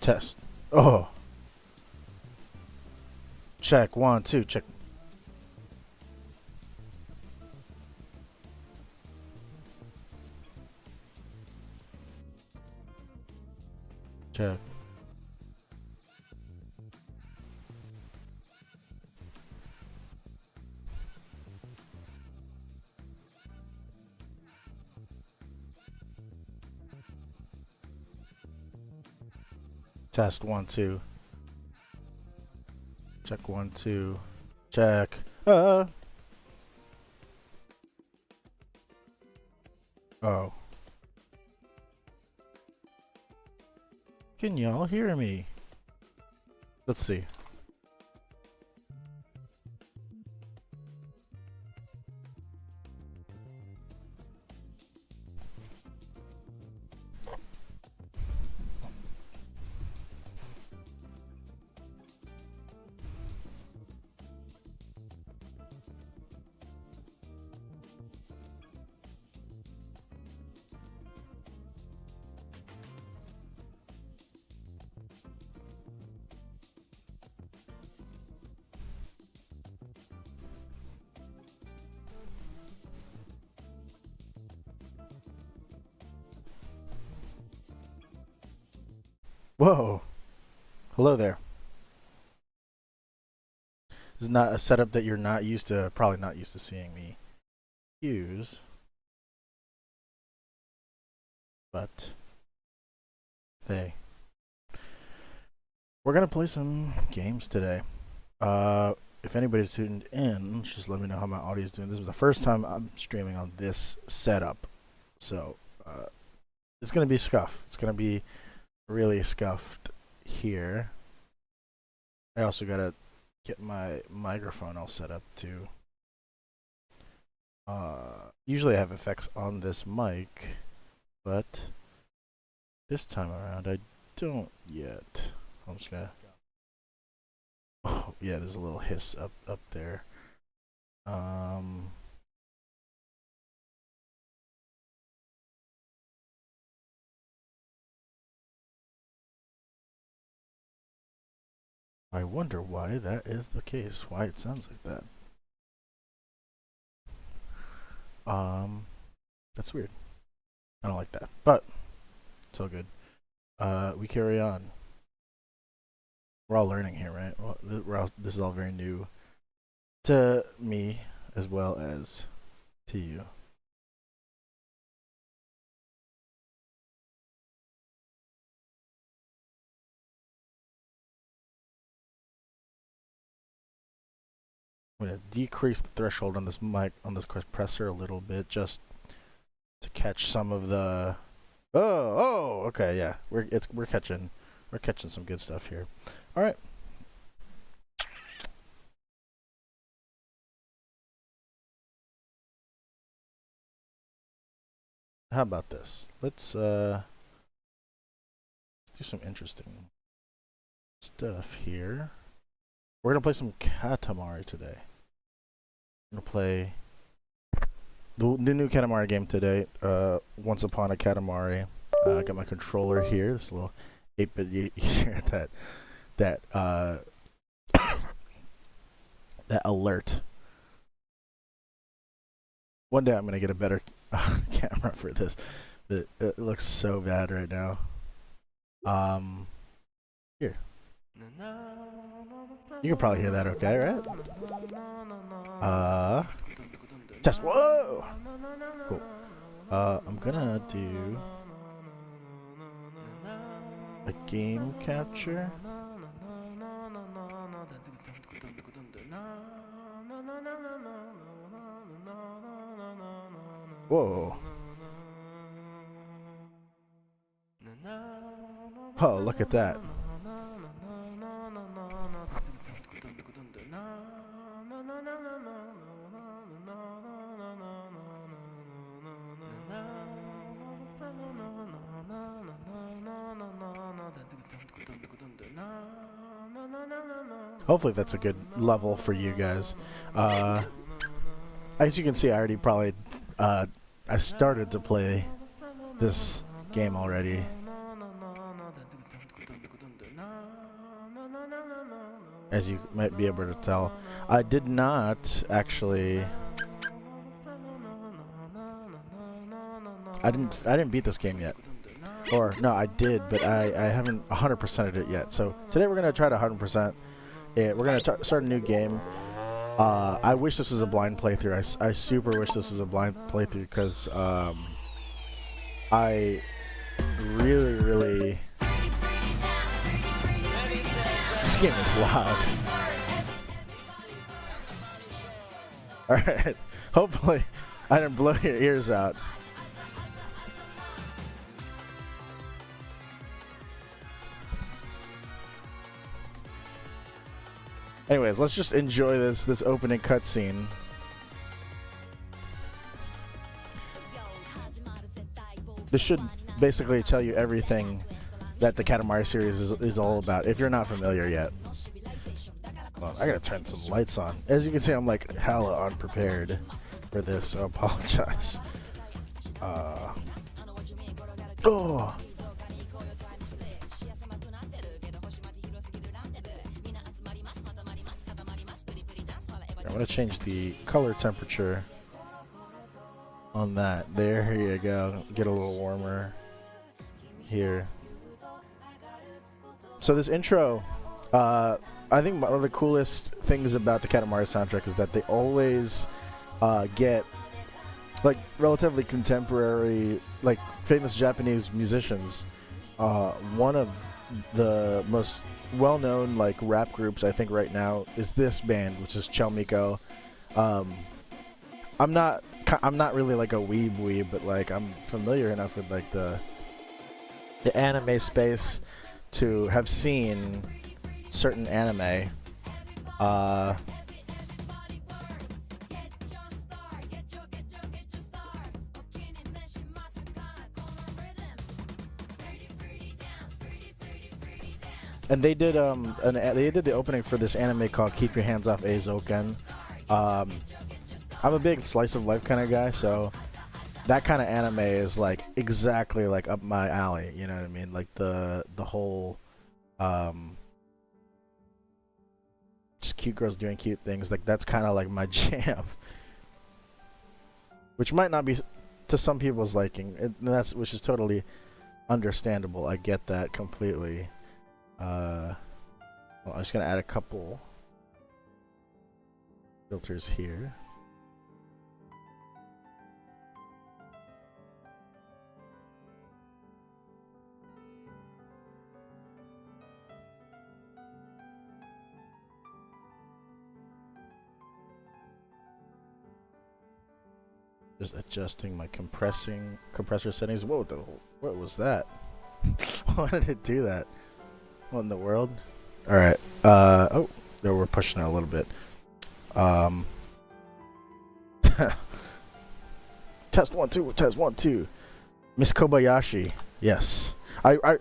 Test. Oh. Check. 1, 2. Check. Check. Test 1, 2. Check 1, 2. Check. Oh. Can y'all hear me? Let's see. Whoa. Hello there. This is not a setup that you're not used to, probably not used to seeing me use. But, hey. We're going to play some games today. If anybody's tuned in, just let me know how my audio is doing. This is the first time I'm streaming on this setup. So, it's going to be scuffed. It's going to be really scuffed here. I also got to get my microphone all set up too. Usually I have effects on this mic, but this time around I don't yet. I'm just gonna. Oh yeah, there's a little hiss up there. I wonder why that is the case. Why it sounds like that. That's weird. I don't like that, but it's all good. We carry on. We're all learning here, right? Well, this is all very new to me as well as to you. I'm gonna decrease the threshold on this mic, on this compressor a little bit, just to catch some of the. Oh, okay, yeah, we're catching some good stuff here. All right. How about this? Let's do some interesting stuff here. We're gonna play some Katamari today. We're gonna play the new Katamari game today. Once Upon A Katamari. I got my controller here. This little 8-bit here. that that alert. One day I'm gonna get a better camera for this. It looks so bad right now. Here. You can probably hear that okay, right? Test. Whoa! Cool. I'm gonna do a game capture. Whoa. Oh, look at that. Hopefully that's a good level for you guys. As you can see, I already probably I started to play this game already. as you might be able to tell. I did not actually. I didn't beat this game yet. Or no, I did, but I haven't 100%ed it yet. So today we're gonna try to 100% it. We're gonna start a new game. I wish this was a blind playthrough. I super wish this was a blind playthrough because I really this game is loud. All right, hopefully I didn't blow your ears out. Anyways, let's just enjoy this opening cutscene. This should basically tell you everything that the Katamari series is all about, if you're not familiar yet. Well, I gotta turn some lights on. As you can see, I'm like hella unprepared for this, so I apologize. Oh! I'm gonna change the color temperature on that. There you go. Get a little warmer here. So this intro, I think one of the coolest things about the Katamari soundtrack is that they always get like relatively contemporary, like famous Japanese musicians. One of the most well-known like rap groups I think right now is this band, which is Chelmico. I'm not really like a weeb, but like I'm familiar enough with like the anime space to have seen certain anime. And they did they did the opening for this anime called Keep Your Hands Off Eizouken. I'm a big slice of life kind of guy, so that kind of anime is like exactly like up my alley. You know what I mean? Like the whole just cute girls doing cute things. Like that's kind of like my jam, which might not be to some people's liking. Which is totally understandable. I get that completely. Well, I'm just gonna add a couple filters here. Just adjusting my compressor settings. What was that? Why did it do that? What in the world? Alright. Oh, there we're pushing it a little bit. Test 1 2, test 1 2. Miss Kobayashi. Yes. I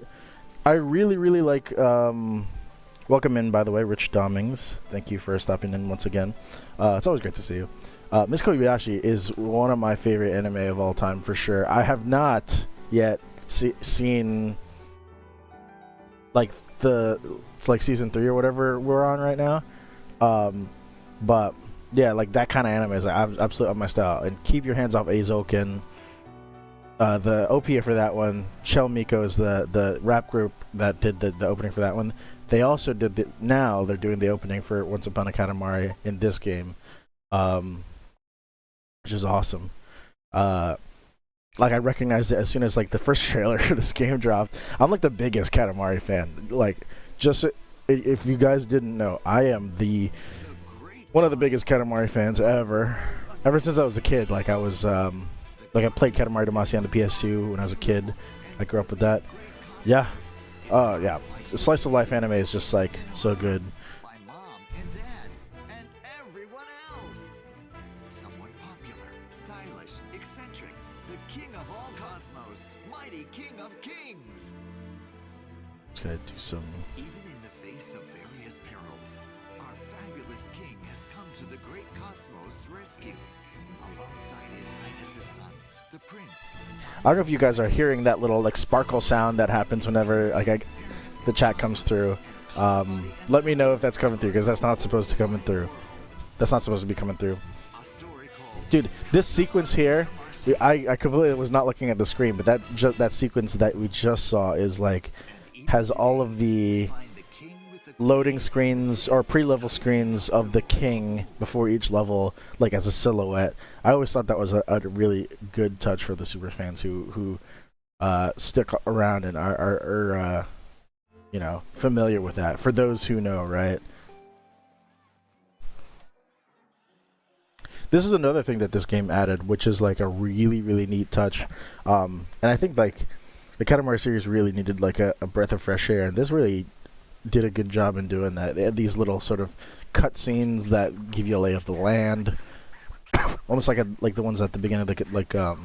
really like welcome in, by the way, Rich Dommings. Thank you for stopping in once again. It's always great to see you. Miss Kobayashi is one of my favorite anime of all time for sure. I have not yet seen like it's like season 3 or whatever we're on right now, but yeah, like that kind of anime is like absolutely up my style. And Keep Your Hands Off Eizouken, the OP for that one, Chelmico is the rap group that did the opening for that one. They also did now they're doing the opening for Once Upon a Katamari in this game, which is awesome. Like I recognized it as soon as like the first trailer for this game dropped. I'm like the biggest Katamari fan. Like, just if you guys didn't know, I am one of the biggest Katamari fans ever. Ever since I was a kid, like I was like I played Katamari Damacy on the PS2 when I was a kid. I grew up with that. Yeah, yeah. Slice of life anime is just like so good. Gonna do some. Even in the face of various perils, our fabulous king has come to the great cosmos rescue, alongside His Highness's son, the prince. I don't know if you guys are hearing that little like sparkle sound that happens whenever like the chat comes through. Let me know if that's coming through, because that's not supposed to come through. That's not supposed to be coming through. Dude, this sequence here, I completely was not looking at the screen, but that sequence that we just saw is like, has all of the loading screens or pre-level screens of the king before each level, like as a silhouette. I always thought that was a really good touch for the super fans who stick around and are you know, familiar with that. For those who know, right? This is another thing that this game added, which is like a really, really neat touch. And I think like the Katamari series really needed like a breath of fresh air, and this really did a good job in doing that. They had these little sort of cutscenes that give you a lay of the land, almost like the ones at the beginning, like a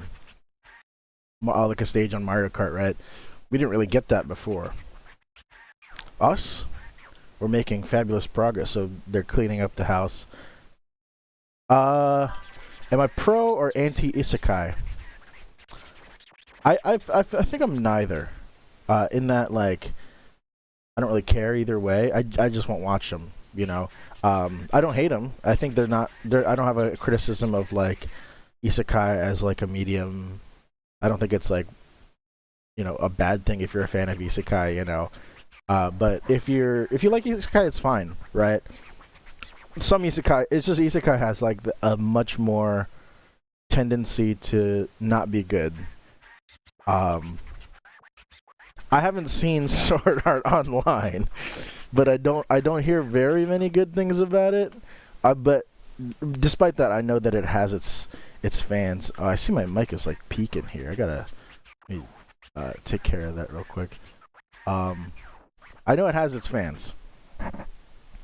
stage on Mario Kart, right? We didn't really get that before. We're making fabulous progress, so they're cleaning up the house. Am I pro or anti isekai? I think I'm neither. In that, like, I don't really care either way. I just won't watch them, you know. I don't hate them. I think they're not. I don't have a criticism of like isekai as like a medium. I don't think it's like, you know, a bad thing if you're a fan of isekai, you know. But if you like isekai, it's fine, right? Some isekai, it's just isekai has like a much more tendency to not be good. I haven't seen Sword Art Online, but I don't hear very many good things about it. But despite that, I know that it has its fans. I see my mic is like peaking here. I gotta take care of that real quick. I know it has its fans.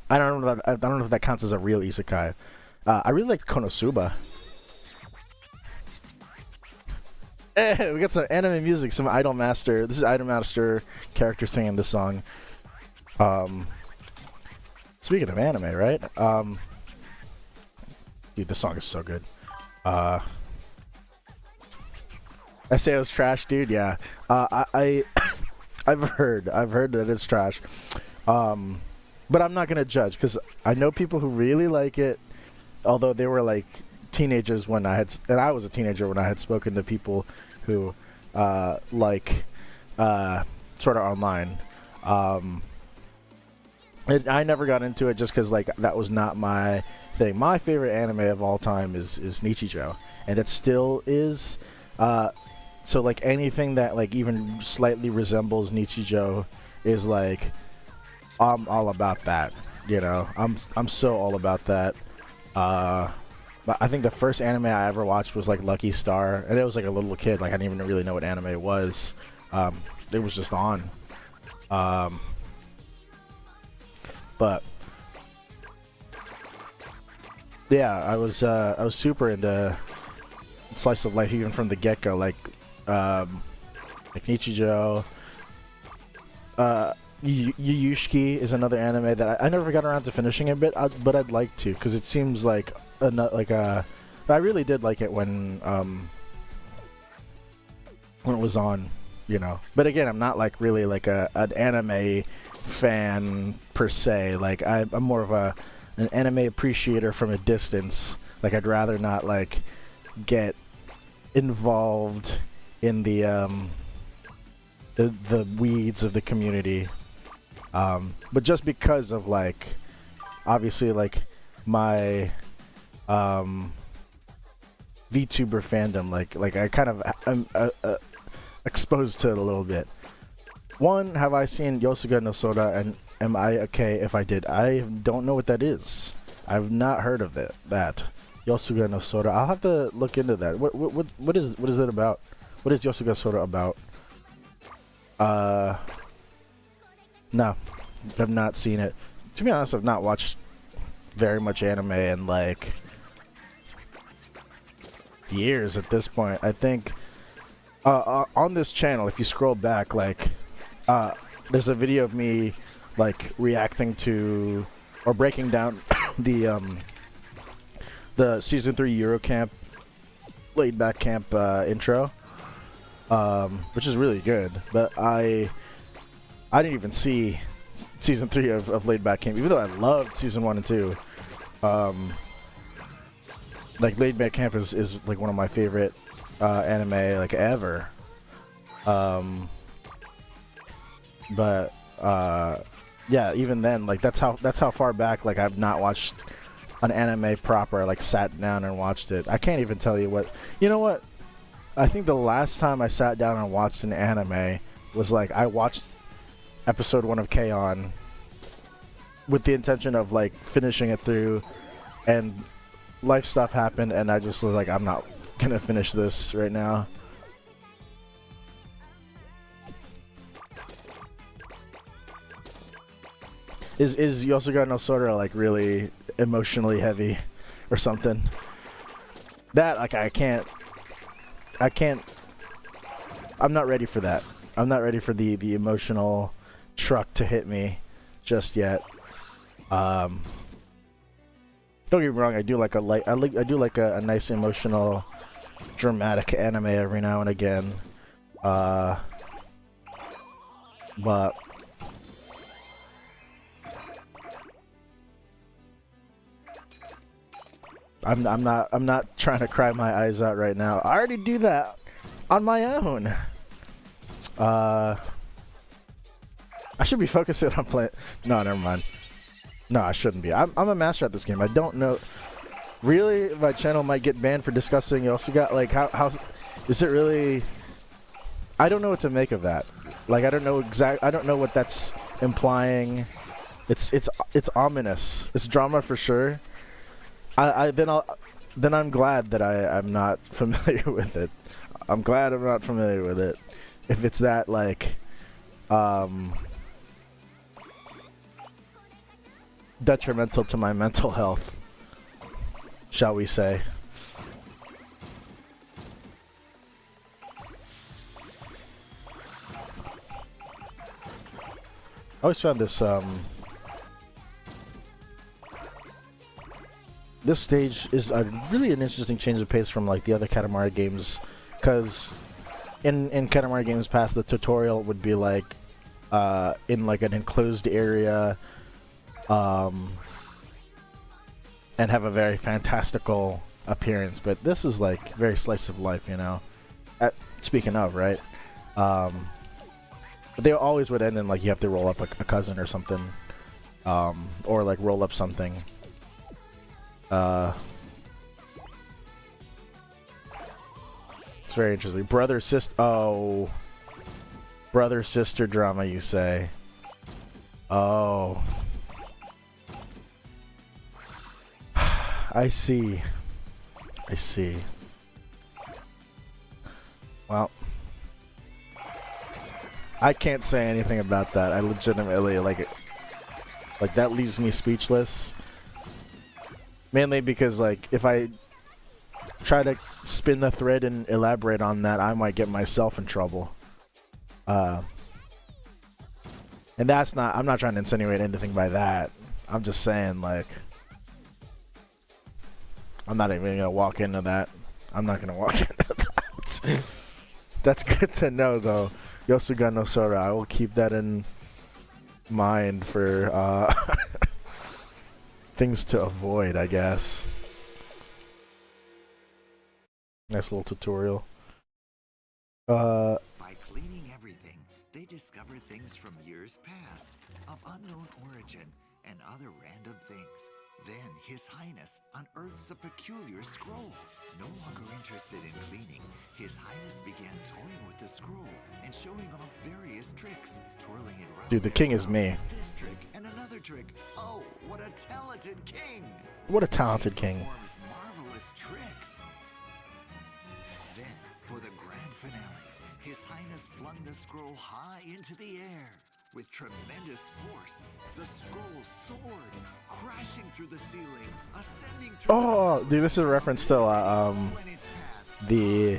I don't know if that counts as a real isekai. I really liked Konosuba. Hey, we got some anime music, some Idol Master. This is Idol Master character singing this song. Speaking of anime, right? Dude, this song is so good. I say it was trash, dude. Yeah. I've heard that it's trash. But I'm not gonna judge because I know people who really like it. Although they were like teenagers when I was a teenager when I had spoken to people who like Sword Art Online. I never got into it just because like that was not my thing. My favorite anime of all time is Nichijou, and it still is. So like anything that like even slightly resembles Nichijou is like I'm all about that. You know, I'm so all about that. But I think the first anime I ever watched was like Lucky Star, and it was like a little kid. Like I didn't even really know what anime it was. It was just on. But yeah, I was super into slice of life even from the get go. Like Nichijou. Yuyushiki is another anime that I never got around to finishing it, but I'd like to because it seems like I really did like it when it was on, you know. But again, I'm not like really like an anime fan per se. Like I'm more of an anime appreciator from a distance. Like I'd rather not like get involved in the weeds of the community. But just because of like obviously like my VTuber fandom, like I kind of am exposed to it a little bit. One, have I seen Yosuga no Soda, and am I okay if I did? I don't know what that is. I've not heard of that Yosuga no Soda. I'll have to look into that. What is it about? What is Yosuga Soda about? No, I've not seen it. To be honest, I've not watched very much anime in like years at this point. I think on this channel, if you scroll back, like there's a video of me like reacting to or breaking down the season 3 Eurocamp laid back camp intro, which is really good. But I didn't even see season 3 of Laid Back Camp, even though I loved season 1 and 2. Like Laid Back Camp is like one of my favorite anime like ever. But yeah, even then, like that's how far back like I've not watched an anime proper, like sat down and watched it. I can't even tell you what. You know what? I think the last time I sat down and watched an anime was like I watched episode 1 of K-On! With the intention of like finishing it through, and life stuff happened, and I just was like, I'm not gonna finish this right now. Is Yosuga no Sora like really emotionally heavy or something? That like I can't I'm not ready for that. I'm not ready for the emotional truck to hit me just yet. Don't get me wrong, I do like a nice emotional dramatic anime every now and again. But I'm not trying to cry my eyes out right now. I already do that on my own. I should be focusing on playing. No, never mind. No, I shouldn't be. I'm a master at this game. I don't know. Really, my channel might get banned for discussing. You also got like how is it really? I don't know what to make of that. Like I don't know what that's implying. It's ominous. It's drama for sure. Then I'm glad that I'm not familiar with it. I'm glad I'm not familiar with it. If it's that like detrimental to my mental health, shall we say. I always found this this stage is really an interesting change of pace from like the other Katamari games, because in Katamari games past, the tutorial would be like in like an enclosed area and have a very fantastical appearance, but this is like very slice of life, you know. Speaking of, right, but they always would end in like you have to roll up a cousin or something, or like roll up something. It's very interesting. Brother sister. Oh, brother sister drama, you say? Oh, I see. I see. Well, I can't say anything about that. I legitimately like it. Like that leaves me speechless. Mainly because, like, if I try to spin the thread and elaborate on that, I might get myself in trouble. And that's not... I'm not trying to insinuate anything by that. I'm just saying, like... I'm not even gonna walk into that. I'm not gonna walk into that. That's good to know, though. Yosuga no Sora. I will keep that in mind for, things to avoid, I guess. Nice little tutorial. By cleaning everything, they discover things from years past, of unknown origin, and other random things. Then His Highness unearths a peculiar scroll. No longer interested in cleaning, His Highness began toying with the scroll and showing off various tricks, twirling it round. Dude, the king is me. This trick and another trick. Oh, what a talented king! What a talented king. Performs marvelous tricks. Then, for the grand finale, His Highness flung the scroll high into the air. With tremendous force, the scroll soared, crashing through the ceiling, ascending through Oh, dude, this is a reference to the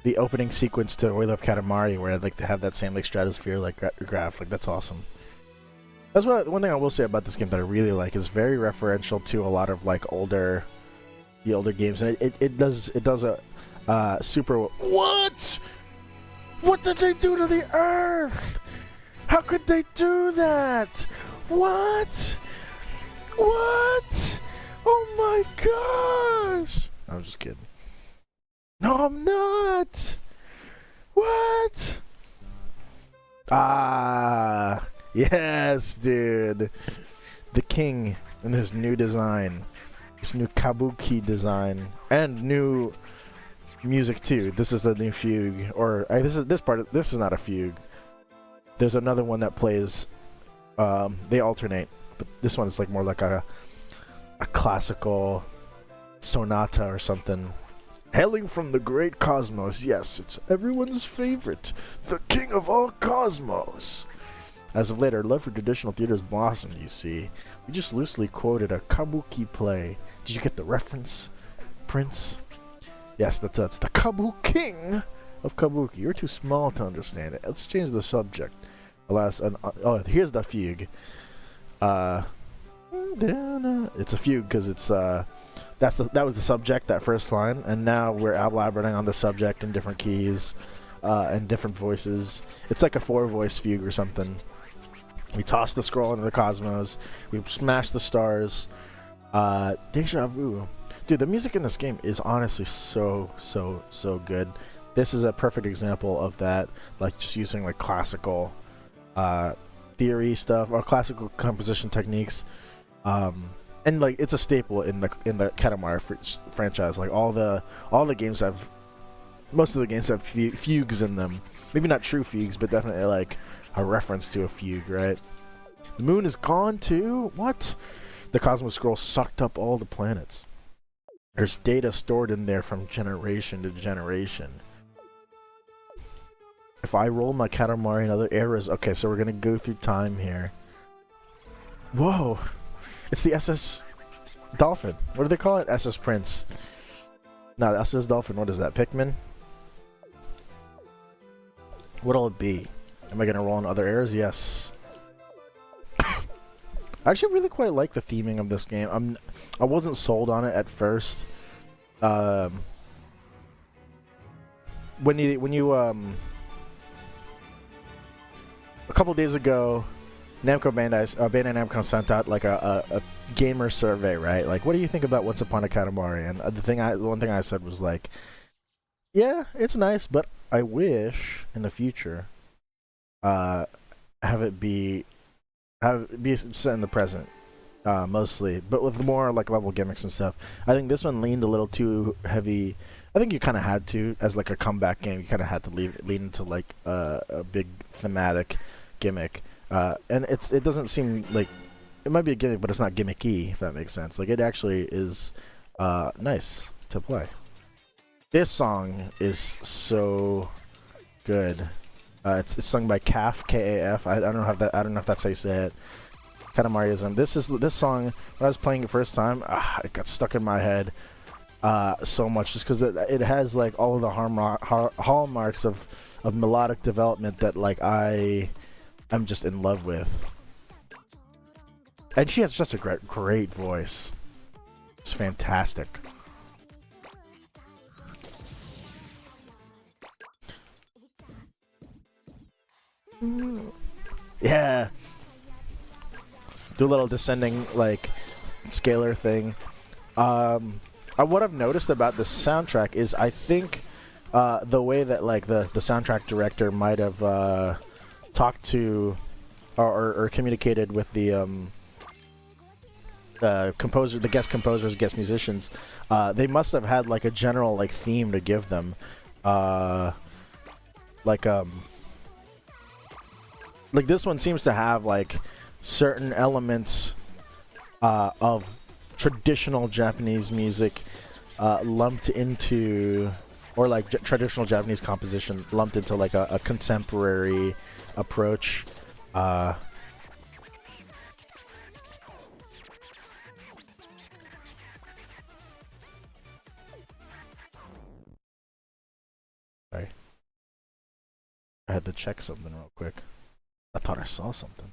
the opening sequence to Oil of Katamari, where like they have that same like stratosphere like graph. Like that's awesome. That's one thing I will say about this game that I really like is very referential to a lot of like the older games, and it does a super. What did they do to the Earth? How could they do that? What? What? Oh my gosh! I'm just kidding. No, I'm not. What? Ah, yes, dude. The king in his new design, this new kabuki design, and new music too. This is the new fugue, or this is not a fugue. There's another one that plays. They alternate, but this one is like more like a classical sonata or something. Hailing from the great cosmos, yes, it's everyone's favorite, the king of all cosmos. As of late, our love for traditional theaters blossomed, you see. We just loosely quoted a kabuki play. Did you get the reference, Prince? Yes, that's the Kabuking of Kabuki. You're too small to understand it. Let's change the subject. Alas, oh, here's the fugue. It's a fugue because it's that was the subject, that first line, and now we're elaborating on the subject in different keys and different voices. It's like a 4-voice fugue or something. We toss the scroll into the cosmos. We smash the stars. Deja vu. Dude, the music in this game is honestly so good. This is a perfect example of that, like just using like classical theory stuff or classical composition techniques. And like it's a staple in the Katamari franchise. Like all the games have, most of the games have fugues in them. Maybe not true fugues, but definitely like a reference to a fugue, right? The moon is gone too? What? The Cosmos Scroll sucked up all the planets. There's data stored in there from generation to generation. If I roll my Katamari in other eras... Okay, so we're gonna go through time here. Whoa! It's the SS Dolphin. What do they call it? SS Prince. No, the SS Dolphin. What is that? Pikmin? What'll it be? Am I gonna roll in other eras? Yes. I actually really quite like the theming of this game. I wasn't sold on it at first. When you a couple days ago, Bandai Namco sent out like a gamer survey, right? Like, what do you think about Once Upon a Katamari? And the one thing I said was like, yeah, it's nice, but I wish in the future, have it be set in the present, mostly, but with more like level gimmicks and stuff. I think this one leaned a little too heavy. I think you kind of had to, as like a comeback game, you kind of had to lean into like a big thematic gimmick. And it doesn't seem like it might be a gimmick, but it's not gimmicky, if that makes sense. Like it actually is nice to play. This song is so good. It's sung by Kaf, K-A-F. I don't know if that's how you say it. Katamari-ism. This song, when I was playing it first time, it got stuck in my head so much, just because it has like all of the hallmarks of melodic development that like I'm just in love with. And she has just a great voice. It's fantastic. Yeah. Do a little descending like scalar thing. What I've noticed about this soundtrack is I think the way that like the soundtrack director might have talked to or communicated with the composer, the guest composers, guest musicians, they must have had like a general like theme to give them, like this one seems to have like certain elements of traditional Japanese music lumped into, or like traditional Japanese composition lumped into like a contemporary approach. Sorry, I had to check something real quick. I thought I saw something.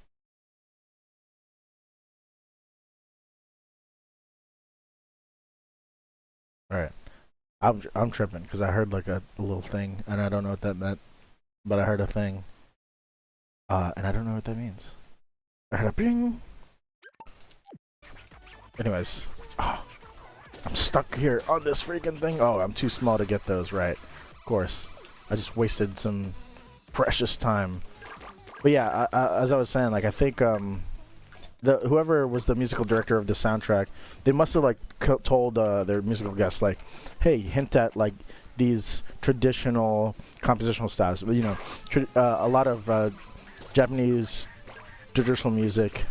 All right, I'm tripping because I heard like a little thing and I don't know what that meant, but I heard a thing. And I don't know what that means. Bing. Anyways, oh, I'm stuck here on this freaking thing. Oh, I'm too small to get those right. Of course, I just wasted some precious time. But yeah, as I was saying, like I think whoever was the musical director of the soundtrack, they must have like told their musical guests like, hey, hint at like these traditional compositional styles. You know, a lot of Japanese traditional music,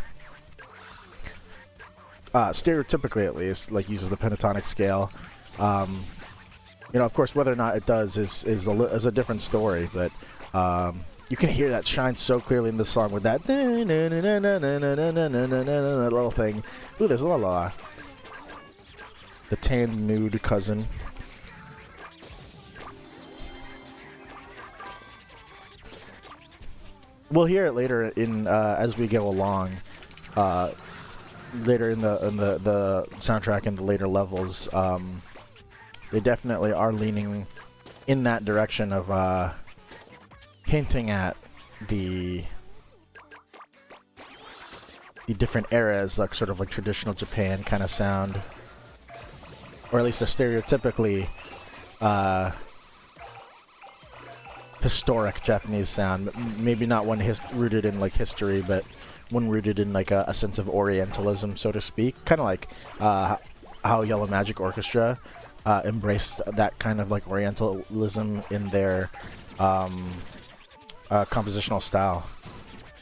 stereotypically at least, like uses the pentatonic scale. You know, of course, whether or not it does is a different story, but you can hear that shine so clearly in the song with that little thing. Ooh, there's la la. The tan nude cousin. We'll hear it later in as we go along. Later in the soundtrack and the later levels, they definitely are leaning in that direction of hinting at the different eras, like sort of like traditional Japan kind of sound, or at least a stereotypically historic Japanese sound. Maybe not one rooted in like history, but one rooted in like a sense of Orientalism, so to speak. Kind of like how Yellow Magic Orchestra embraced that kind of like Orientalism in their compositional style.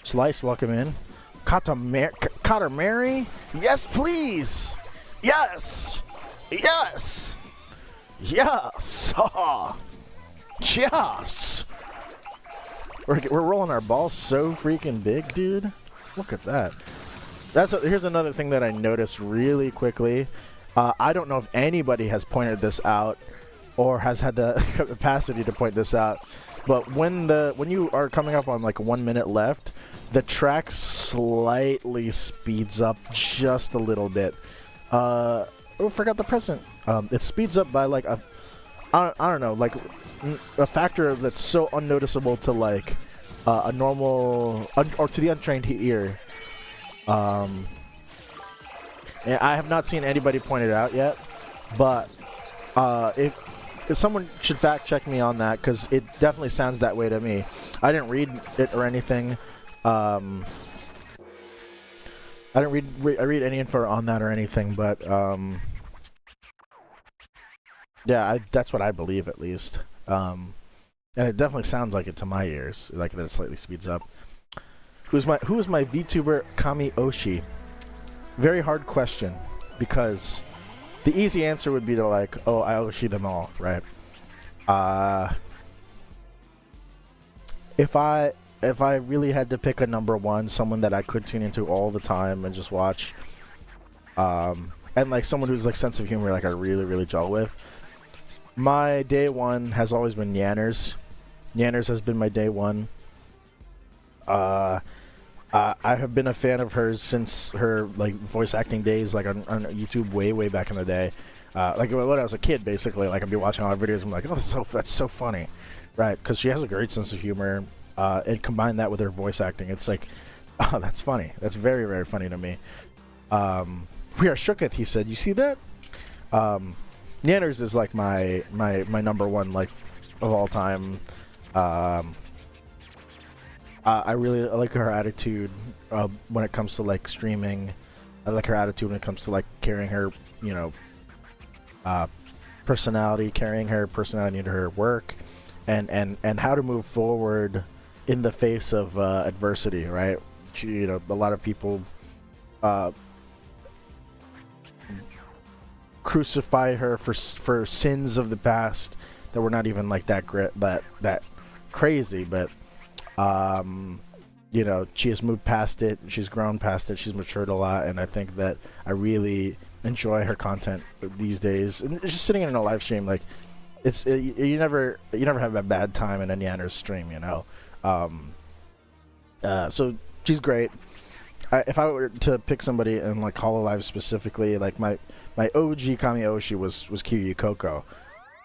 Slice, welcome in. Katamari? Yes, please! Yes! Yes! Yes! Yes! We're rolling our balls so freaking big, dude. Look at that. Here's another thing that I noticed really quickly. I don't know if anybody has pointed this out or has had the capacity to point this out, but when you are coming up on like 1 minute left, the track slightly speeds up just a little bit. Oh, forgot the present. It speeds up by like I don't know, like a factor that's so unnoticeable to like a normal or to the untrained ear. And I have not seen anybody point it out yet, but if someone should fact check me on that, because it definitely sounds that way to me. I didn't read it or anything. I didn't read any info on that or anything, but yeah, that's what I believe at least. And it definitely sounds like it to my ears, like that it slightly speeds up. Who is my VTuber Kami Oshi? Very hard question, because the easy answer would be to like, oh, I Oshi them all, right? If I really had to pick a number one, someone that I could tune into all the time and just watch, and like someone who's like sense of humor like I really gel with, my day one has always been Yanners. Yanners has been my day one. I have been a fan of hers since her like voice acting days, like on YouTube way back in the day. Like when I was a kid, basically, like I'd be watching all her videos. I'm like, oh, that's so funny, right? Because she has a great sense of humor, and combine that with her voice acting, it's like, oh, that's funny. That's very funny to me. We are shooketh, he said. You see that? Nanners is like my number one like of all time. I really like her attitude when it comes to like streaming. I like her attitude when it comes to like carrying her, you know, carrying her personality into her work, and how to move forward in the face of adversity. Right? You know, a lot of people crucify her for sins of the past that were not even like that crazy, but you know, she has moved past it, she's grown past it, she's matured a lot, and I think that I really enjoy her content these days. And just sitting in a live stream, like you never have a bad time in a Neander's stream, you know. So she's great. If I were to pick somebody in like Hololive specifically, like my OG Kami Oshi was Kiryu Coco.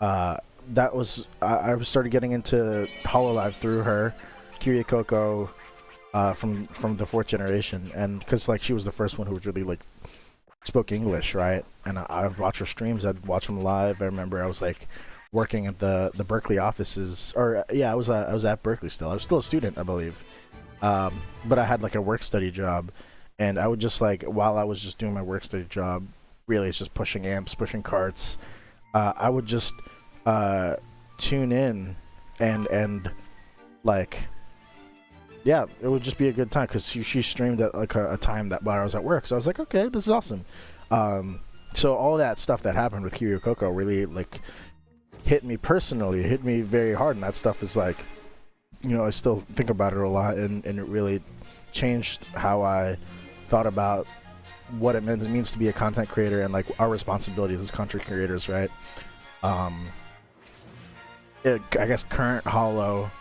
That was I started getting into Hololive through her. Kiryu Coco from the fourth generation, and because like she was the first one who was really like spoke English, right? And I would watch her streams. I'd watch them live. I remember I was like working at the Berkeley offices, or yeah, I was at Berkeley still. I was still a student, I believe, but I had like a work study job, and I would just like while I was just doing my work study job, really it's just pushing amps, pushing carts. I would just tune in and like yeah, it would just be a good time because she streamed at like a time that while I was at work. So I was like, okay, this is awesome. So all that stuff that happened with Kiryu Coco really like hit me personally, hit me very hard, and that stuff is like, you know, I still think about it a lot, and it really changed how I thought about what it means to be a content creator and like our responsibilities as content creators, right? I guess current Hollow,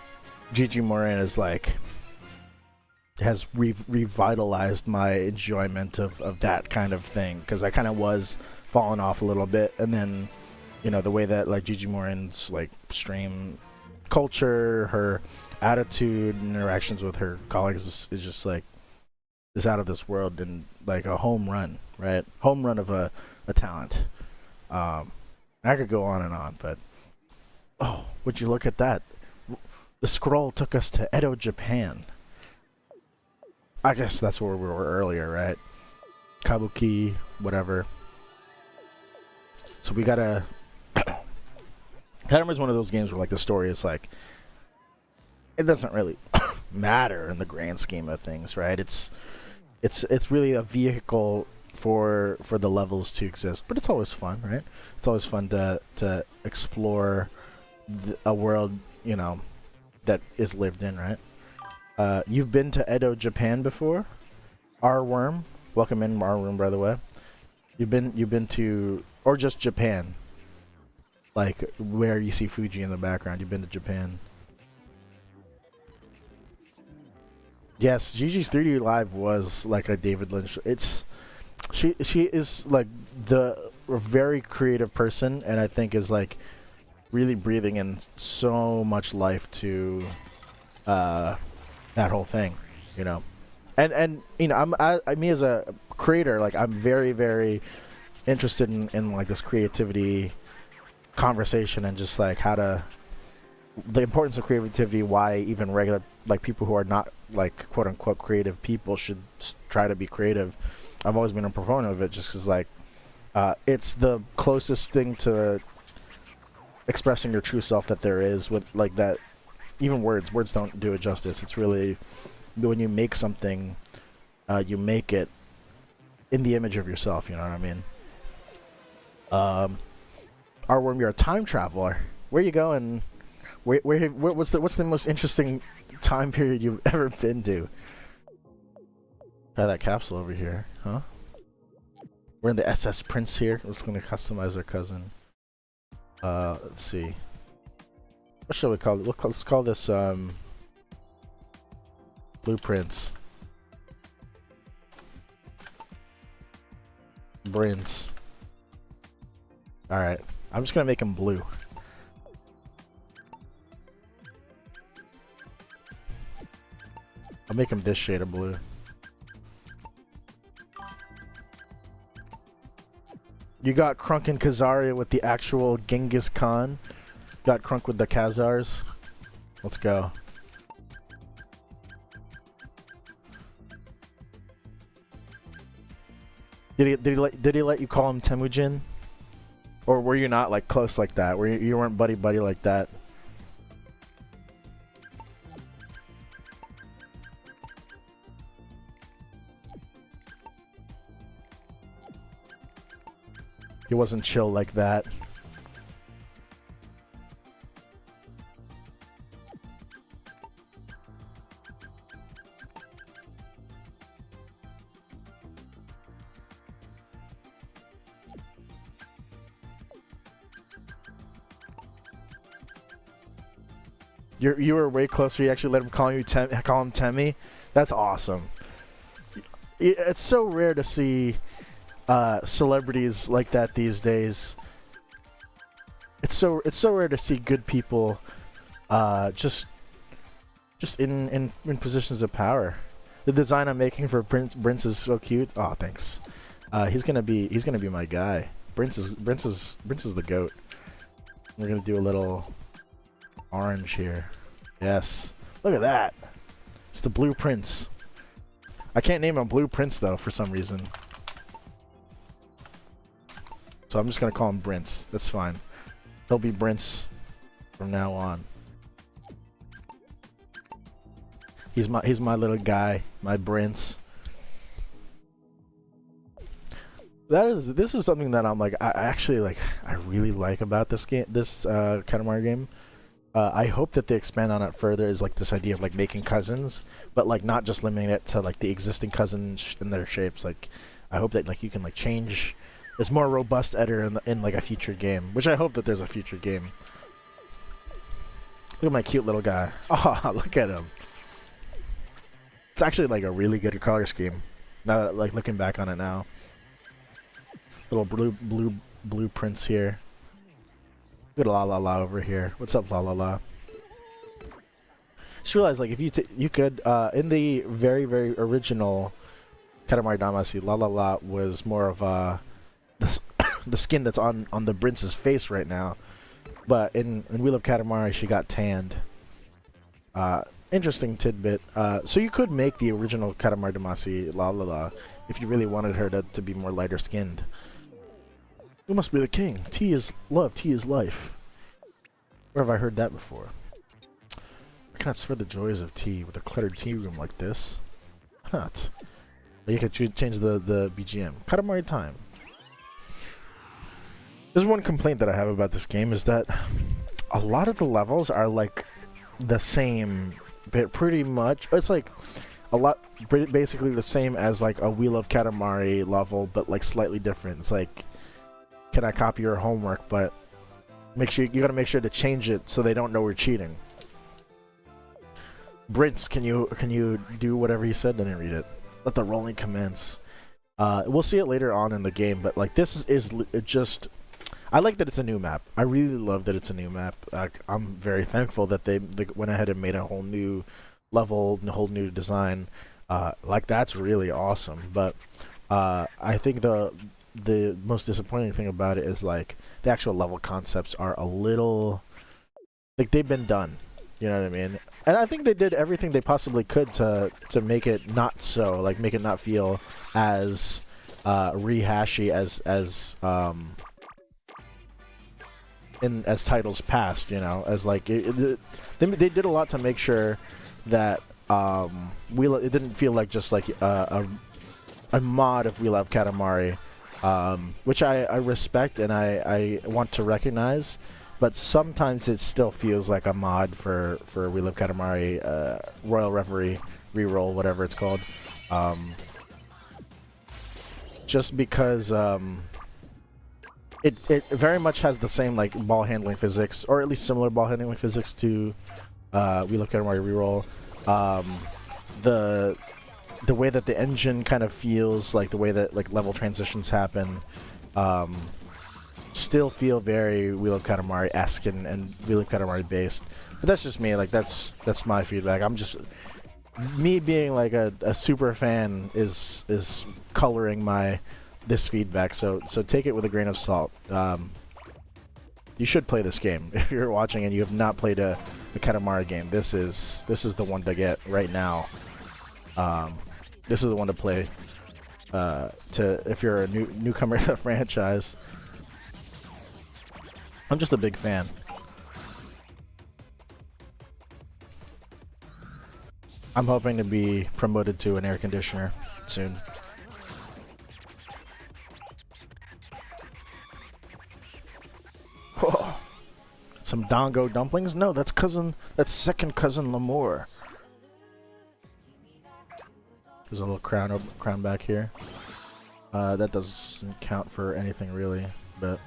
Gigi Morin is like has revitalized my enjoyment of that kind of thing, because I kind of was falling off a little bit, and then you know the way that like Gigi Morin's like stream culture, her attitude, and interactions with her colleagues is just like is out of this world, and like a home run, right? Home run of a talent. I could go on, but oh, would you look at that? The scroll took us to Edo, Japan. I guess that's where we were earlier, right? Kabuki, whatever. So we gotta. Katamari is one of those games where like the story is like, it doesn't really matter in the grand scheme of things, right? It's really a vehicle for the levels to exist, but it's always fun, right? It's always fun to explore a world, you know, that is lived in, right? You've been to Edo, Japan before? R-Worm, welcome in R-Worm, by the way. You've been to, or just Japan, like where you see Fuji in the background. You've been to Japan. Yes, Gigi's 3D Live was like a David Lynch. She is like a very creative person, and I think is like really breathing in so much life to that whole thing, you know. And you know, me as a creator, like I'm very, very interested in like this creativity conversation, and just like how to the importance of creativity, why even regular like people who are not like quote unquote creative people should try to be creative. I've always been a proponent of it, just because like it's the closest thing to expressing your true self that there is, with like that. Even words don't do it justice. It's really when you make something, you make it in the image of yourself, you know what I mean? R-Worm, you're a time traveler. Where you going? What's the most interesting time period you've ever been to? Try that capsule over here, huh? We're in the SS Prince here. We're just gonna customize our cousin. Let's see. What shall we call it? Let's call this Blueprints. Brince. Alright. I'm just gonna make him blue. I'll make him this shade of blue. You got Crunk and Kazaria with the actual Genghis Khan. Got Crunk with the Khazars. Let's go. Did he let you call him Temujin? Or were you not like close like that? Were you weren't buddy like that? He wasn't chill like that. You were way closer. You actually let him call him Temmie. That's awesome. It's so rare to see celebrities like that these days. It's so rare to see good people just just in positions of power. The design I'm making for Prince is so cute. Oh, thanks. He's gonna be my guy. Prince is the goat. We're gonna do a little orange here. Yes. Look at that. It's the Blue Prince. I can't name him Blue Prince though for some reason. So I'm just gonna call him Brince. That's fine. He'll be Brince from now on. He's my little guy, my Brince. This is something that I'm like I actually like I really like about this game, this Katamari game. I hope that they expand on it further. Is like this idea of like making cousins, but like not just limiting it to like the existing cousins in their shapes. Like I hope that like you can like change. There's more robust editor in like a future game, which I hope that there's a future game. Look at my cute little guy. Oh, look at him. It's actually like a really good color scheme. Now that like looking back on it now. Little blue prince here. Good la la la over here. What's up, la la la? Just realized like if you could in the very original Katamari Damacy, la la la was more of the skin that's on the Prince's face right now, but in Wheel of Katamari she got tanned. Interesting tidbit. So you could make the original Katamari Damacy la la la if you really wanted her to be more lighter skinned. You must be the king. Tea is love. Tea is life. Where have I heard that before? I cannot spread the joys of tea with a cluttered tea room like this. Not. You could change the BGM. Katamari time. There's one complaint that I have about this game is that a lot of the levels are like the same, but pretty much. It's like a lot, basically the same as like a Wheel of Katamari level, but like slightly different. It's like, can I copy your homework? But make sure you gotta make sure to change it so they don't know we're cheating. Brince, can you do whatever he said? I didn't read it. Let the rolling commence. We'll see it later on in the game, but like this is just. I like that it's a new map. I really love that it's a new map. I'm very thankful that they went ahead and made a whole new level, a whole new design. Like that's really awesome. But I think the most disappointing thing about it is like the actual level concepts are a little like they've been done. You know what I mean? And I think they did everything they possibly could to make it not so, like make it not feel as rehashy as as titles past, you know, as like they did a lot to make sure that it didn't feel like just like a mod of Wheel of Katamari, which I respect and I want to recognize, but sometimes it still feels like a mod for Wheel of Katamari, Royal Reverie reroll, whatever it's called, just because it very much has the same like ball handling physics, or at least similar ball handling physics to Wheel of Katamari reroll. The way that the engine kind of feels, like the way that like level transitions happen, still feel very Wheel of Katamari-esque and Wheel of Katamari based. But that's just me. Like that's my feedback. I'm just me being like a super fan is coloring this feedback. So take it with a grain of salt. You should play this game if you're watching and you have not played a Katamari game. This is the one to get right now. This is the one to play if you're a newcomer to the franchise. I'm just a big fan. I'm hoping to be promoted to an air conditioner soon. Whoa. Some Dongo dumplings? No, that's second cousin Lamour. There's a little crown back here. That doesn't count for anything really, but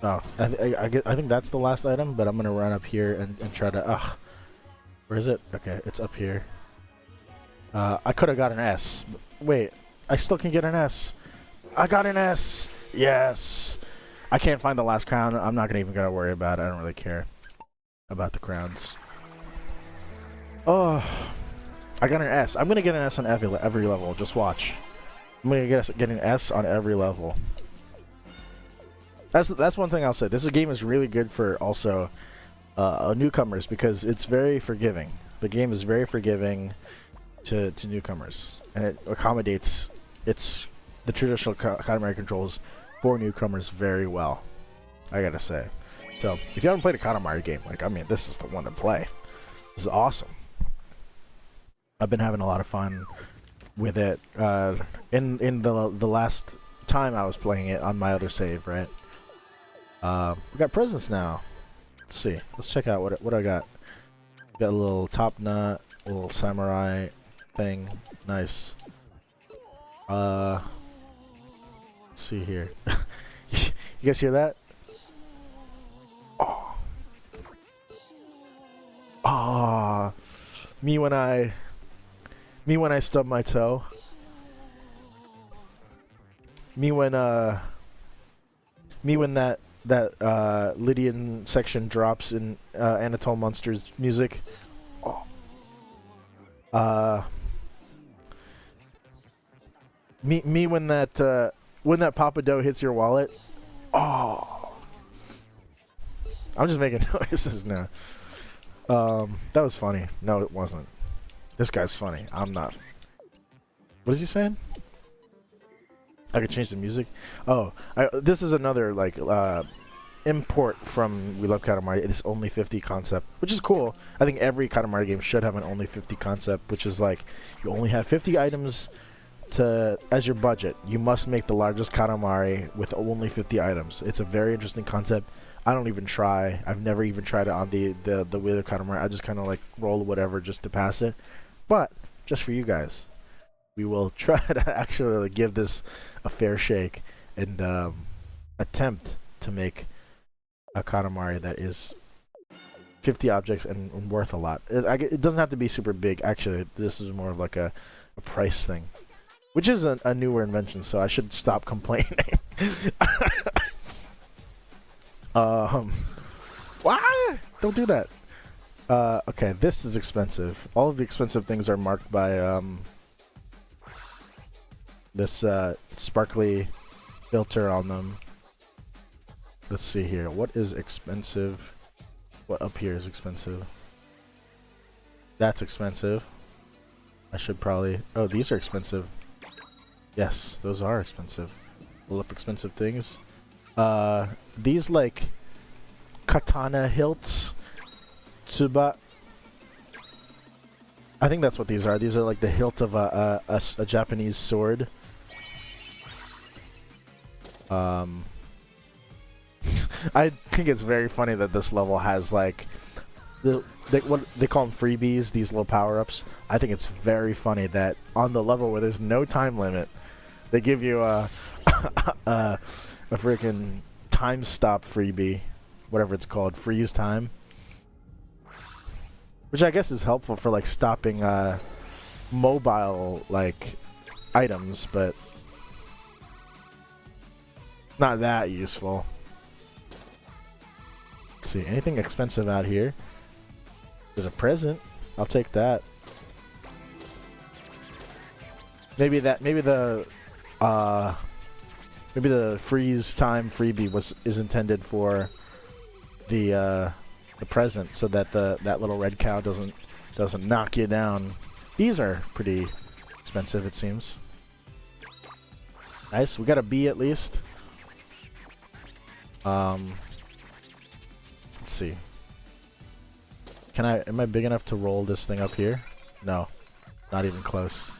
oh, I think that's the last item. But I'm gonna run up here and try to. Where is it? Okay, it's up here. I could have got an S. Wait, I still can get an S. I got an S. Yes. I can't find the last crown. I'm not even gonna worry about it. I don't really care. about the crowds. Oh, I got an S. I'm gonna get an S on every level. Just watch. I'm gonna get an S on every level. That's one thing I'll say. This game is really good for also newcomers because it's very forgiving. The game is very forgiving to newcomers, and it accommodates the traditional Katamari controls for newcomers very well. I gotta say. So if you haven't played a Katamari game, like I mean, this is the one to play. This is awesome. I've been having a lot of fun with it. In the last time I was playing it on my other save, right? We got presents now. Let's see. Let's check out what I got. Got a little top nut, a little samurai thing. Nice. Let's see here. You guys hear that? Oh. Ah. Me when I stub my toe. Me when that Lydian section drops in Anatole Monster's music. Oh. Me when that Papa Dough hits your wallet. Oh. I'm just making noises now. That was funny. No, it wasn't. This guy's funny. I'm not. What is he saying? I could change the music. Oh, this is another like import from We Love Katamari. It's only 50 concept, which is cool. I think every Katamari game should have an only 50 concept, which is like you only have 50 items as your budget. You must make the largest Katamari with only 50 items. It's a very interesting concept. I don't even try. I've never even tried it on the Wheel of Katamari. I just kind of like roll whatever just to pass it. But just for you guys, we will try to actually give this a fair shake and attempt to make a Katamari that is 50 objects and worth a lot. It doesn't have to be super big. Actually, this is more of like a price thing, which is a newer invention, so I should stop complaining. Why? Don't do that. Okay, this is expensive. All of the expensive things are marked by this sparkly filter on them. Let's see here. What is expensive? What up here is expensive? That's expensive. I should probably... Oh, these are expensive. Yes, those are expensive. Pull up expensive things. These like katana hilts, tsuba. I think that's what these are. These are like the hilt of a Japanese sword. I think it's very funny that this level has like what they call them freebies, these little power-ups. I think it's very funny that on the level where there's no time limit, they give you a freaking time stop freebie, whatever it's called, freeze time, which I guess is helpful for like stopping mobile like items, but not that useful. Let's see, anything expensive out here? There's a present. I'll take that. Maybe the freeze time freebie is intended for the present, so that that little red cow doesn't knock you down. These are pretty expensive, it seems. Nice. We got a B at least. Let's see. Am I big enough to roll this thing up here? No, not even close.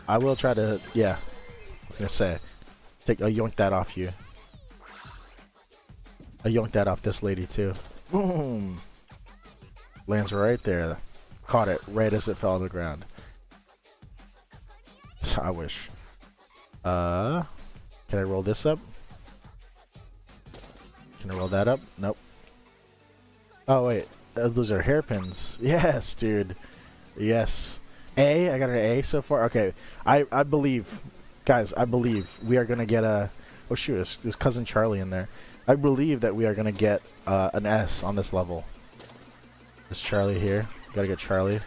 I will try to. Yeah, I was gonna say. I'll yoink that off you. I yoinked that off this lady too. Boom! Lands right there. Caught it right as it fell to the ground. I wish. Can I roll this up? Can I roll that up? Nope. Oh wait, those are hairpins. Yes, dude. Yes. A. I got an A so far. Okay. I believe. Guys, I believe we are going to get a... Oh, shoot. There's Cousin Charlie in there. I believe that we are going to get an S on this level. Is Charlie here? Gotta get Charlie.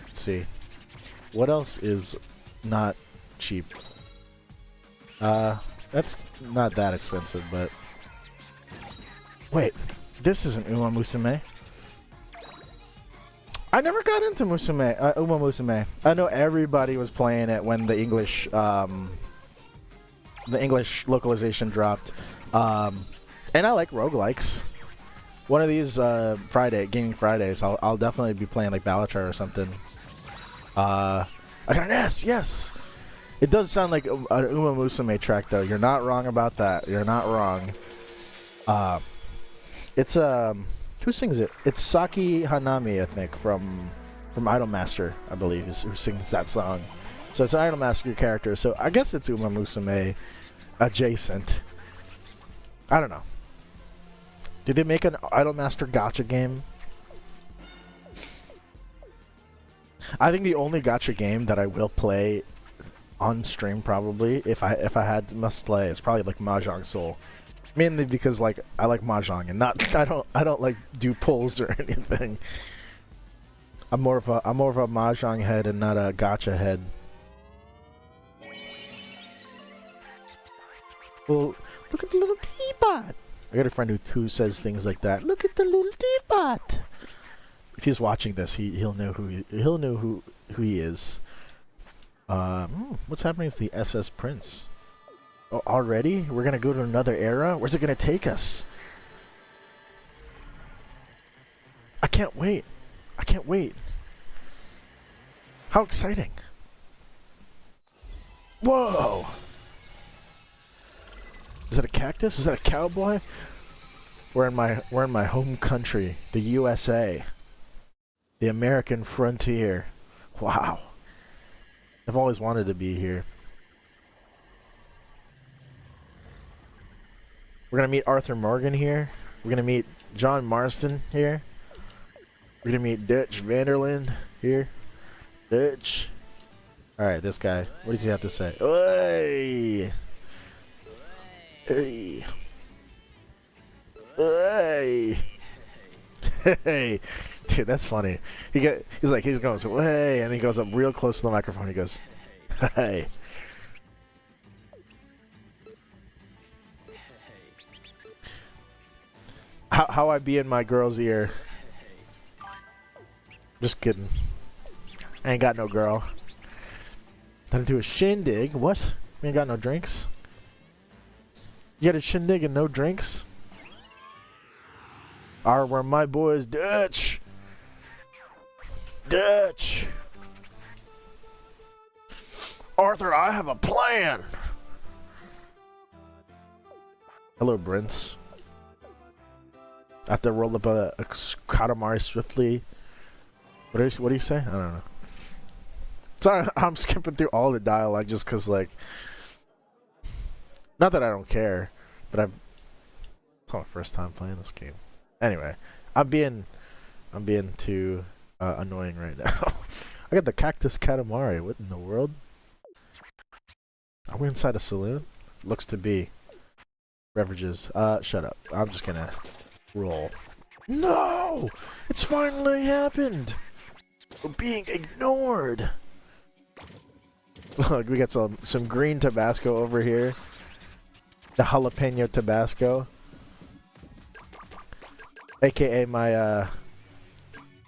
Let's see. What else is not cheap? That's not that expensive, but... Wait, this isn't Uma Musume. I never got into Musume, Uma Musume. I know everybody was playing it when the English localization dropped. And I like roguelikes. One of these Gaming Fridays, I'll definitely be playing like Balatrar or something. I got an S, yes! It does sound like an Uma Musume track though. You're not wrong about that. You're not wrong. It's who sings it? It's Saki Hanami, I think, from Idolmaster, I believe, is who sings that song. So it's an Idolmaster character. So I guess it's Uma Musume adjacent. I don't know. Did they make an Idolmaster gacha game? I think the only gacha game that I will play on stream, probably, if I had to must play, is probably like Mahjong Soul. Mainly because like I like Mahjong and not I don't like do pulls or anything. I'm more of a Mahjong head and not a gacha head. Well, look at the little teapot. I got a friend who says things like that. Look at the little teapot. If he's watching this, he'll know who he is. What's happening with the SS Prince? Oh, already? We're gonna go to another era? Where's it gonna take us? I can't wait. I can't wait. How exciting. Whoa! Is that a cactus? Is that a cowboy? We're in my home country, the USA. The American frontier. Wow. I've always wanted to be here. We're gonna meet Arthur Morgan here. We're gonna meet John Marston here. We're gonna meet Dutch Vanderland here. Dutch. Alright, this guy. What does he have to say? Hey! Hey! Hey! Hey! Dude, that's funny. He's going so hey, and he goes up real close to the microphone. He goes, hey. How I be in my girl's ear? Just kidding. I ain't got no girl. Time to do a shindig. What? You ain't got no drinks? You got a shindig and no drinks? Are where my boys Dutch. Dutch. Arthur, I have a plan. Hello, Prince. I have to roll up a Katamari swiftly. What do you say? I don't know. Sorry, I'm skipping through all the dialogue just because, like, not that I don't care, but it's my first time playing this game. Anyway, I'm being too annoying right now. I got the Cactus Katamari. What in the world? Are we inside a saloon? Looks to be. Beverages. Shut up. I'm just gonna roll. No! It's finally happened! We're being ignored! Look, we got some green Tabasco over here. The jalapeno Tabasco. AKA my,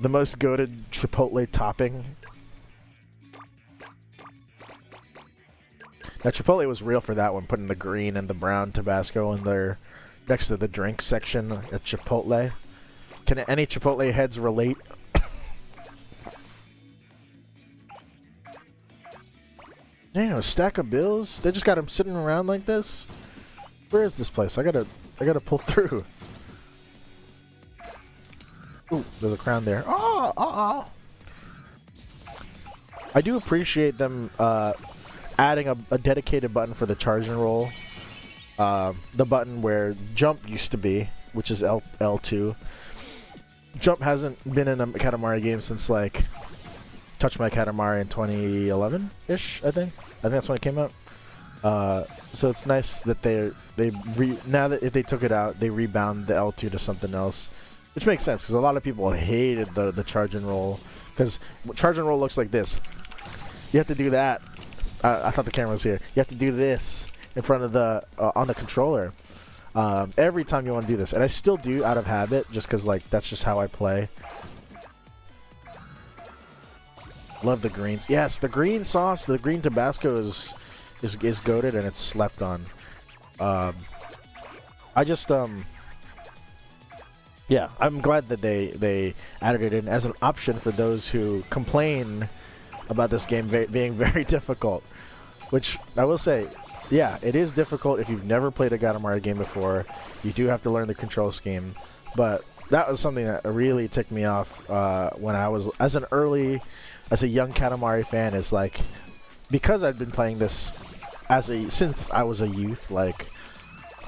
the most goated Chipotle topping. Now, Chipotle was real for that one, putting the green and the brown Tabasco in there next to the drink section at Chipotle. Can any Chipotle heads relate? Damn, a stack of bills? They just got them sitting around like this? Where is this place? I gotta pull through. Ooh, there's a crown there. Oh! I do appreciate them adding a dedicated button for the charge and roll. The button where jump used to be, which is L2. Jump hasn't been in a Katamari game since, like, Touch My Katamari in 2011-ish, I think. I think that's when it came out. So it's nice that now that if they took it out, they rebound the L2 to something else. which makes sense because a lot of people hated the charge and roll, because charge and roll looks like this. You have to do that. I thought the camera was here. You have to do this in front of the on the controller every time you want to do this, and I still do out of habit, just because like that's just how I play. Love the greens. Yes, the green sauce, the green Tabasco is goated, and it's slept on. I just yeah, I'm glad that they added it in as an option for those who complain about this game being very difficult. Which I will say, yeah, it is difficult if you've never played a Katamari game before. You do have to learn the control scheme, but that was something that really ticked me off when I was as a young Katamari fan. Is like, because I'd been playing this since I was a youth, like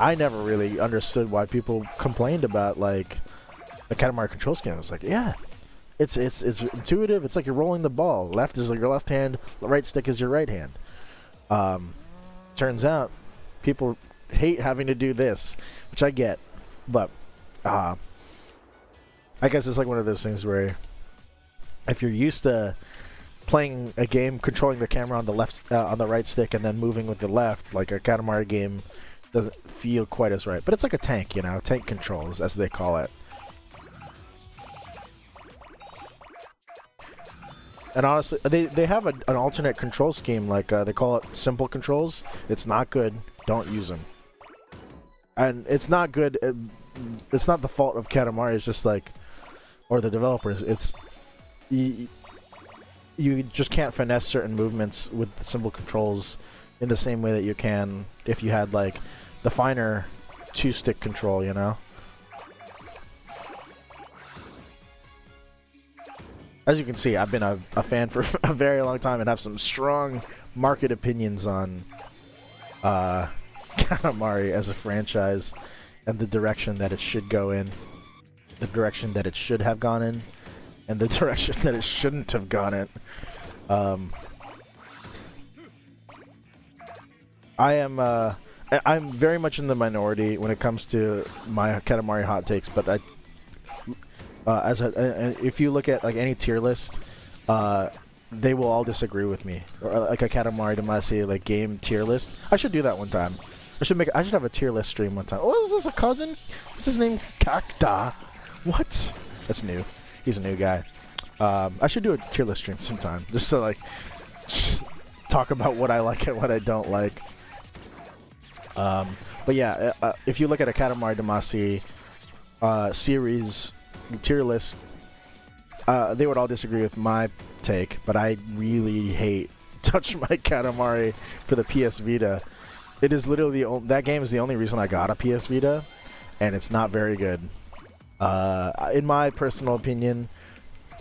I never really understood why people complained about like the Katamari control scheme. It's like, yeah, it's intuitive. It's like you're rolling the ball. Left is like your left hand, right stick is your right hand. Turns out people hate having to do this, which I get, but I guess it's like one of those things where if you're used to playing a game controlling the camera on the left on the right stick and then moving with the left, like a Katamari game doesn't feel quite as right. But it's like a tank, you know, tank controls as they call it. And honestly, they have an alternate control scheme, like they call it simple controls. It's not good. Don't use them. And it's not good. It's not the fault of Katamari. It's just like, or the developers. It's you just can't finesse certain movements with simple controls in the same way that you can if you had like the finer two-stick control, you know? As you can see, I've been a fan for a very long time and have some strong market opinions on Katamari as a franchise and the direction that it should go in, the direction that it should have gone in, and the direction that it shouldn't have gone in. I'm very much in the minority when it comes to my Katamari hot takes, but if you look at like any tier list, they will all disagree with me. Or like a Katamari Damacy like game tier list. I should do that one time. I should have a tier list stream one time. Oh, is this a cousin? What's his name? Kakta. What? That's new. He's a new guy. I should do a tier list stream sometime, just to like talk about what I like and what I don't like. But yeah, if you look at a Katamari Damacy series tier list, they would all disagree with my take, but I really hate Touch My Katamari for the PS Vita. It is literally that game is the only reason I got a PS Vita, and it's not very good. In my personal opinion,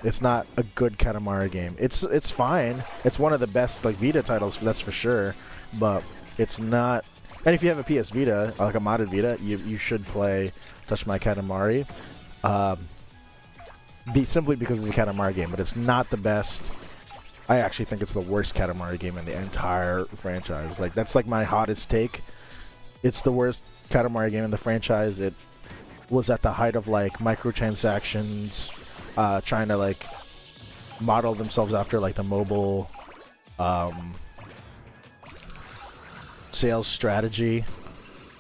it's not a good Katamari game. It's fine. It's one of the best like Vita titles, that's for sure, but it's not. And if you have a PS Vita, like a modded Vita, you should play Touch My Katamari. Simply because it's a Katamari game, but it's not the best. I actually think it's the worst Katamari game in the entire franchise. Like, that's like my hottest take. It's the worst Katamari game in the franchise. It was at the height of like microtransactions, trying to like model themselves after like the mobile sales strategy.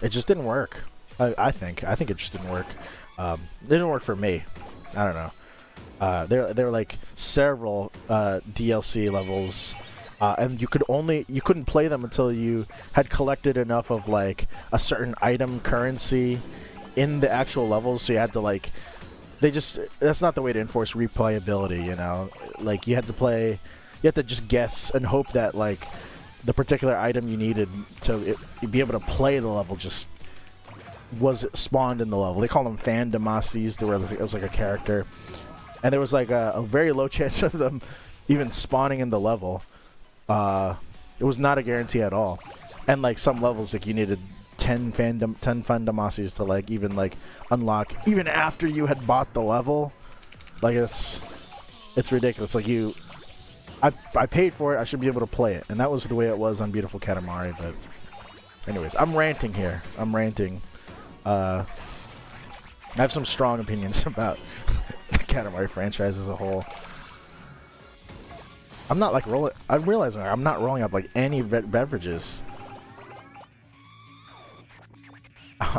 It just didn't work. I think it just didn't work. It didn't work for me. I don't know. There were like several DLC levels, and you couldn't play them until you had collected enough of like a certain item currency in the actual levels. So you had to like, that's not the way to enforce replayability, you know. Like you had to just guess and hope that like the particular item you needed to be able to play the level just was spawned in the level. They call them fan demacies. It was like a character. And there was like a very low chance of them even spawning in the level. It was not a guarantee at all. And like some levels, like you needed 10 fan demacies to like even like unlock, even after you had bought the level. Like it's ridiculous. Like I paid for it. I should be able to play it. And that was the way it was on Beautiful Katamari. But anyways, I'm ranting here. I'm ranting. I have some strong opinions about the Katamari franchise as a whole. I'm not like rolling. I'm realizing I'm not rolling up like any beverages.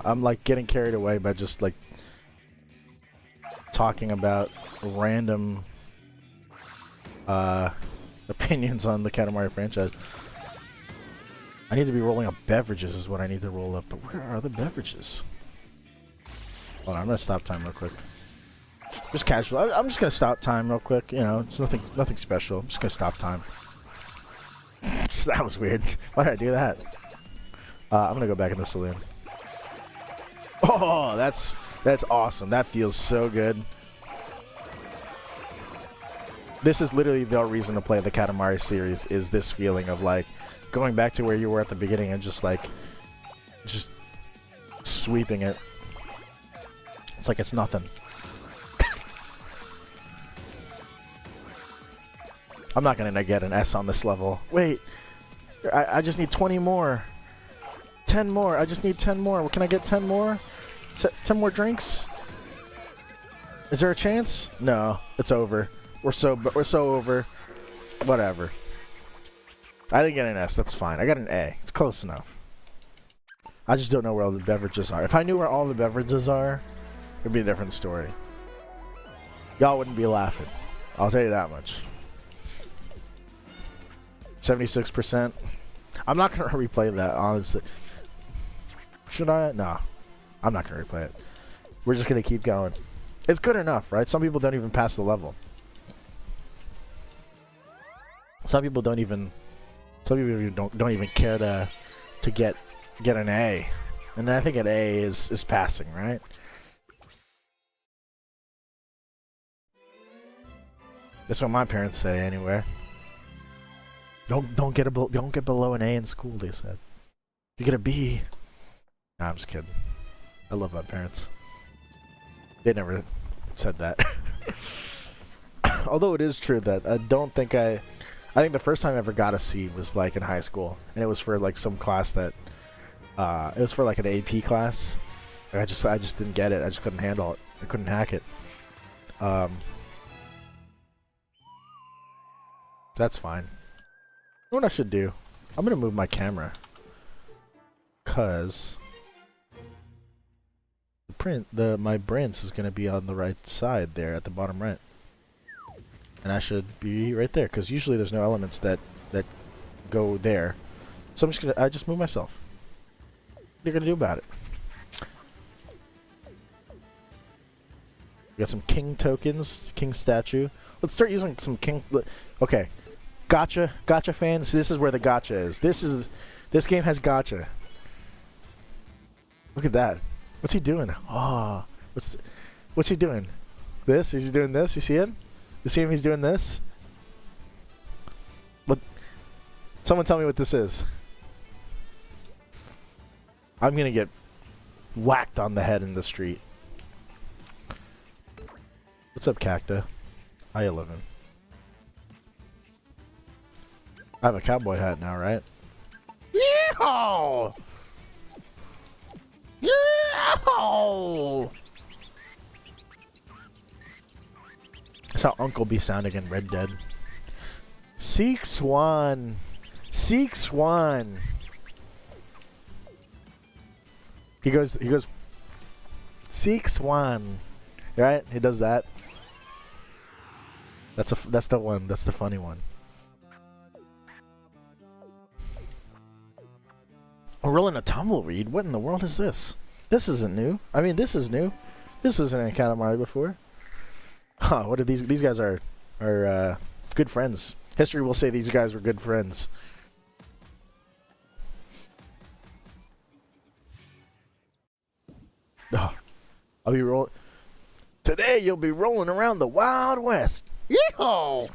I'm like getting carried away by just like talking about random opinions on the Katamari franchise. I need to be rolling up beverages is what I need to roll up, but where are the beverages? Hold on, I'm gonna stop time real quick. Just casual. I'm just gonna stop time real quick. You know, it's nothing special. I'm just gonna stop time. That was weird. Why did I do that? I'm gonna go back in the saloon. Oh, that's awesome. That feels so good. This is literally the reason to play the Katamari series, is this feeling of like going back to where you were at the beginning and just sweeping it. It's like it's nothing. I'm not gonna get an S on this level. Wait, I just need 20 more. 10 more. I just need 10 more. Can I get 10 more? 10 more drinks? Is there a chance? No, it's over. We're so over. Whatever. I didn't get an S. That's fine. I got an A. It's close enough. I just don't know where all the beverages are. If I knew where all the beverages are, it'd be a different story. Y'all wouldn't be laughing. I'll tell you that much. 76%. I'm not gonna replay that, honestly. Should I? No. I'm not gonna replay it. We're just gonna keep going. It's good enough, right? Some people don't even pass the level. Some people don't even don't even care to get an A. And I think an A is passing, right? That's what my parents say anyway. Don't get below an A in school, they said. You get a B. Nah, I'm just kidding. I love my parents. They never said that. Although it is true that I think the first time I ever got a C was like in high school, and it was for like some class that it was for like an AP class. I just didn't get it. I just couldn't handle it. I couldn't hack it. That's fine. You know what I should do? I'm gonna move my camera, cause my Prince is gonna be on the right side there at the bottom right. And I should be right there, because usually there's no elements that go there. So I just move myself. What are you gonna do about it? We got some king tokens, king statue. Let's start using some king. Okay, gotcha fans. This is where the gotcha is. This game has gotcha. Look at that. What's he doing? Oh, what's he doing? This? He's doing this. You see him? You see him? He's doing this. What? Someone tell me what this is. I'm gonna get whacked on the head in the street. What's up, Cacta? How you living? I have a cowboy hat now, right? Yeehaw! Yeehaw! That's how Uncle be sounding in Red Dead. Seek Swan. Seek Swan. He goes, Seek Swan. Right? He does that. That's the one. That's the funny one. We're rolling a tumbleweed. What in the world is this? This isn't new. I mean, this is new. This isn't in Katamari before. Huh? What are these? These guys are good friends. History will say these guys were good friends. Oh, I'll be rolling. Today you'll be rolling around the Wild West. Yeehaw!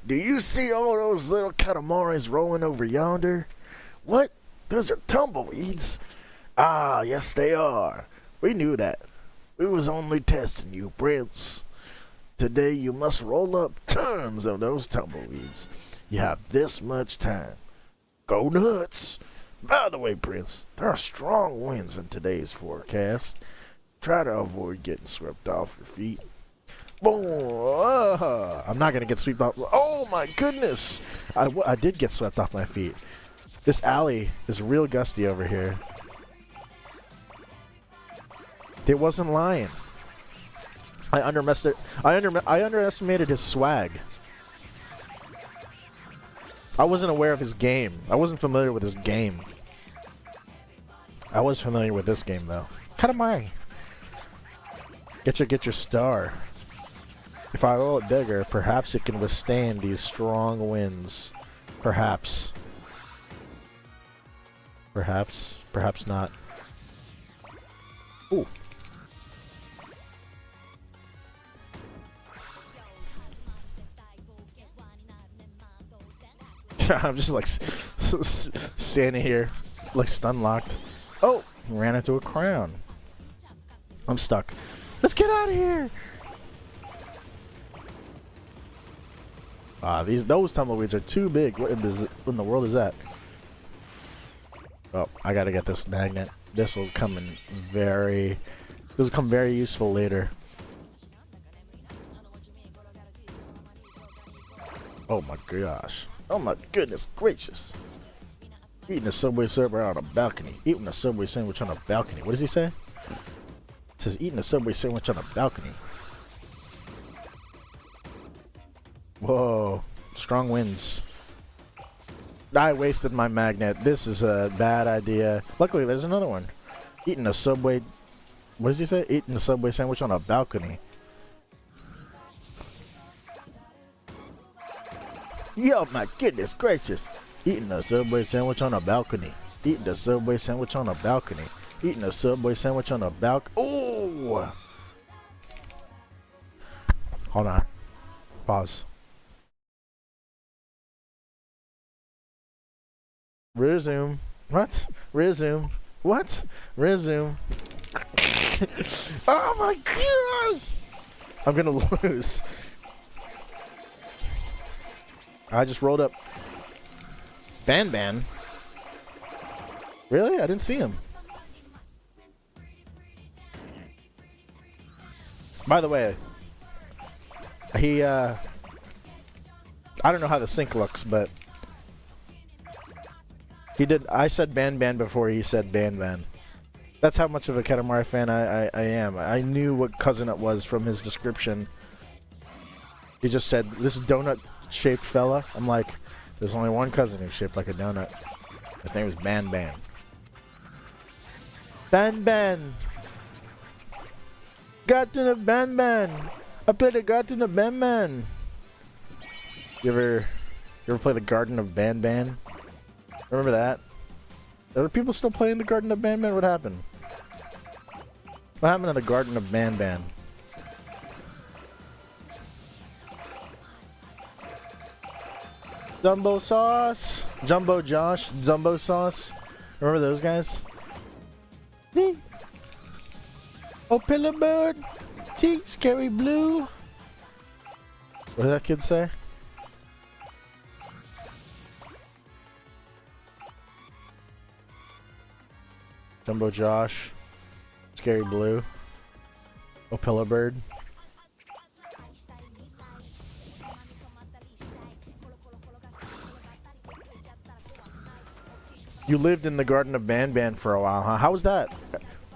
Do you see all those little Katamaris rolling over yonder? What? Those are tumbleweeds. Ah, yes they are. We knew that. We was only testing you, Prince. Today you must roll up tons of those tumbleweeds. You have this much time. Go nuts. By the way, Prince, there are strong winds in today's forecast. Try to avoid getting swept off your feet. Boom! I'm not gonna get swept off. Oh my goodness! I did get swept off my feet. This alley is real gusty over here. They wasn't lying. I underestimated his swag. I wasn't aware of his game. I wasn't familiar with his game. I was familiar with this game though. Katamari. Get your star. If I roll it bigger, perhaps it can withstand these strong winds. Perhaps. Perhaps. Perhaps not. Ooh. I'm just like standing here, like stun locked. Oh, ran into a crown. I'm stuck. Let's get out of here. Those tumbleweeds are too big. What in the world is that? Oh, I gotta get this magnet. This will come very useful later. Oh my gosh. Oh my goodness gracious. Eating a Subway server on a balcony. Eating a Subway sandwich on a balcony. What does he say? It says eating a Subway sandwich on a balcony. Whoa. Strong winds. I wasted my magnet. This is a bad idea. Luckily, there's another one. Eating a Subway... What does he say? Eating a Subway sandwich on a balcony. Yo, my goodness gracious. Eating a Subway sandwich on a balcony. Eating a Subway sandwich on a balcony. Eating a Subway sandwich on a balcony. Oh! Hold on. Pause. Resume. What? Resume. What? Resume. Oh my god! I'm gonna lose. I just rolled up. Ban. Really? I didn't see him. By the way, I don't know how the sync looks, but he did. I said ban before he said ban. That's how much of a Katamari fan I am. I knew what cousin it was from his description. He just said, this donut-shaped fella. I'm like, there's only one cousin who's shaped like a donut. His name is Ban. Ban. Garden of Ban. I played a Garden of Ban. You ever play the Garden of Ban? Remember that? Are people still playing the Garden of Ban? What happened? What happened to the Garden of Ban? Jumbo Sauce, Jumbo Josh, Jumbo Sauce. Remember those guys? Oh, Pillar Bird, see, Scary Blue. What did that kid say? Jumbo Josh, Scary Blue, Oh, Pillar Bird. You lived in the Garden of Ban for a while, huh? How was that?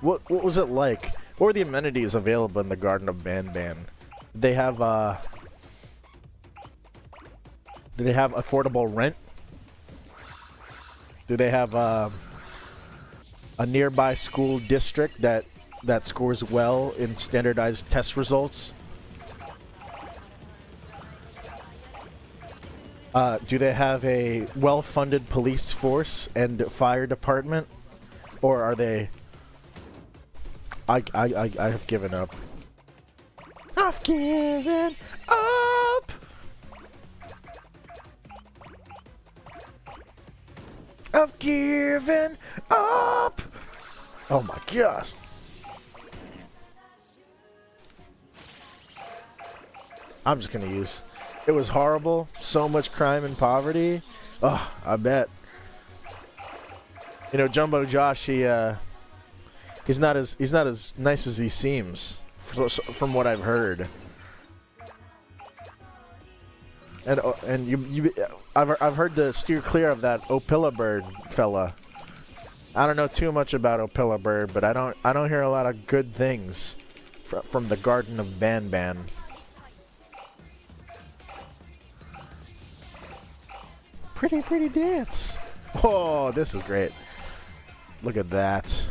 What was it like? What were the amenities available in the Garden of Ban? Did they have affordable rent? Do they have a nearby school district that scores well in standardized test results? Do they have a well-funded police force and fire department? Or are they... I have given up. I've given up! I've given up! Oh my gosh. I'm just gonna use... It was horrible. So much crime and poverty. Oh, I bet. You know, Jumbo Josh, he He's not as nice as he seems, from what I've heard. And I've heard to steer clear of that Opila bird fella. I don't know too much about Opila bird, but I don't hear a lot of good things from the Garden of Banban. Pretty dance. Oh, this is great. Look at that.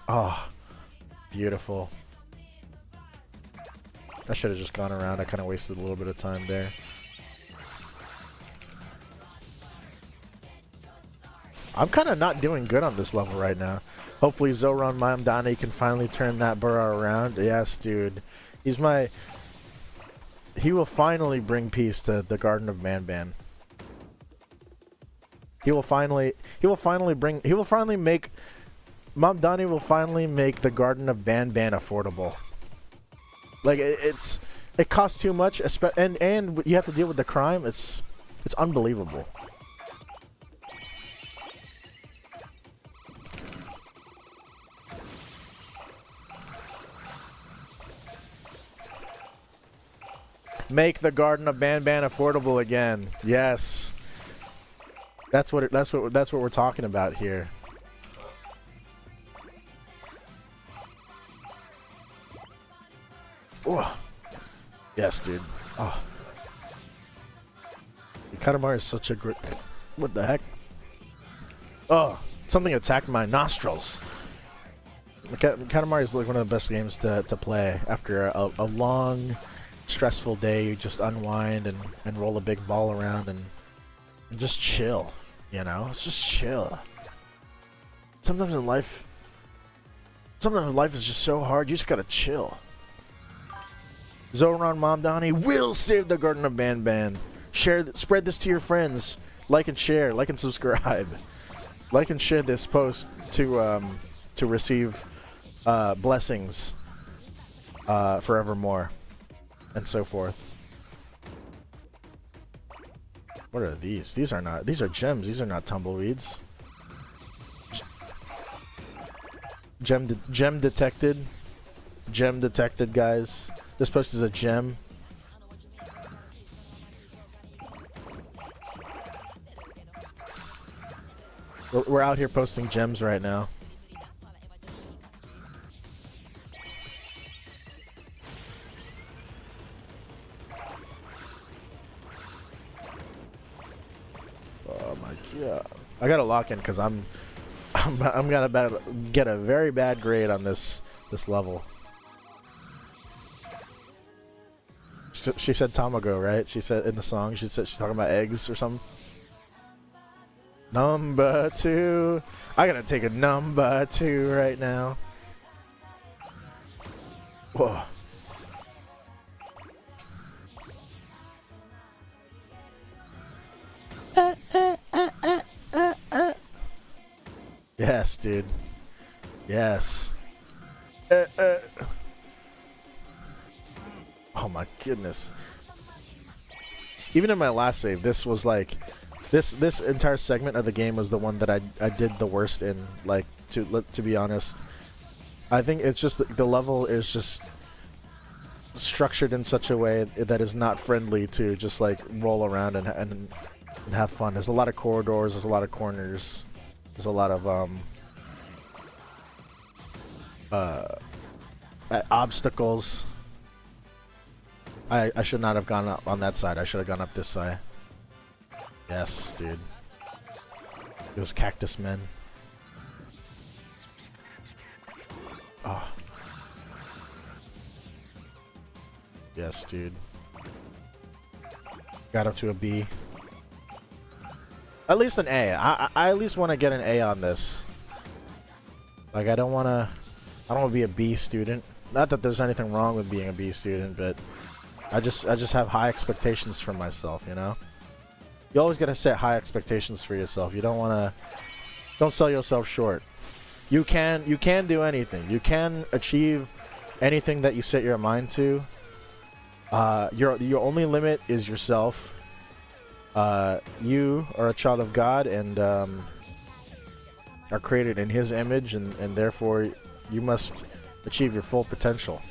Oh, beautiful. I should have just gone around. I kind of wasted a little bit of time there. I'm kind of not doing good on this level right now. Hopefully Zoran Mamdani can finally turn that burrow around. Yes, dude. He will finally bring peace to the Garden of Banban. Mamdani will finally make the Garden of Banban affordable. Like, it costs too much, and you have to deal with the crime. It's unbelievable. Make the Garden of Banban affordable again. Yes. That's what we're talking about here. Oh. Yes, dude. Oh. Katamari is such a great... What the heck? Oh, something attacked my nostrils. Katamari is like one of the best games to play after a long, stressful day. You just unwind and roll a big ball around and just chill. You know, it's just chill. Sometimes life is just so hard. You just gotta chill. Zoran Mamdani will save the Garden of Banban. Spread this to your friends. Like and share. Like and subscribe. Like and share this post to receive blessings forevermore, and so forth. What are these? These are gems. These are not tumbleweeds. Gem detected. Gem detected, guys. This post is a gem. We're out here posting gems right now. Oh my god! I gotta lock in because I'm gonna get a very bad grade on this level. She said tamago, right? She said in the song. She said she's talking about eggs or something. Number 2. I gotta take a number 2 right now. Whoa. Yes, dude. Yes. Oh my goodness. Even in my last save, this was like... This entire segment of the game was the one that I did the worst in, like, to be honest. I think it's just the level is just structured in such a way that is not friendly to just like roll around and have fun. There's a lot of corridors, there's a lot of corners, there's a lot of obstacles. I should not have gone up on that side. I should have gone up this side. Yes, dude. Those cactus men. Oh. Yes, dude. Got up to a B. At least an A. I at least want to get an A on this. Like, I don't want to be a B student. Not that there's anything wrong with being a B student, but I just have high expectations for myself, you know? You always gotta set high expectations for yourself. You don't sell yourself short. You can do anything. You can achieve anything that you set your mind to. Your only limit is yourself. You are a child of God and are created in His image, and therefore You must achieve your full potential.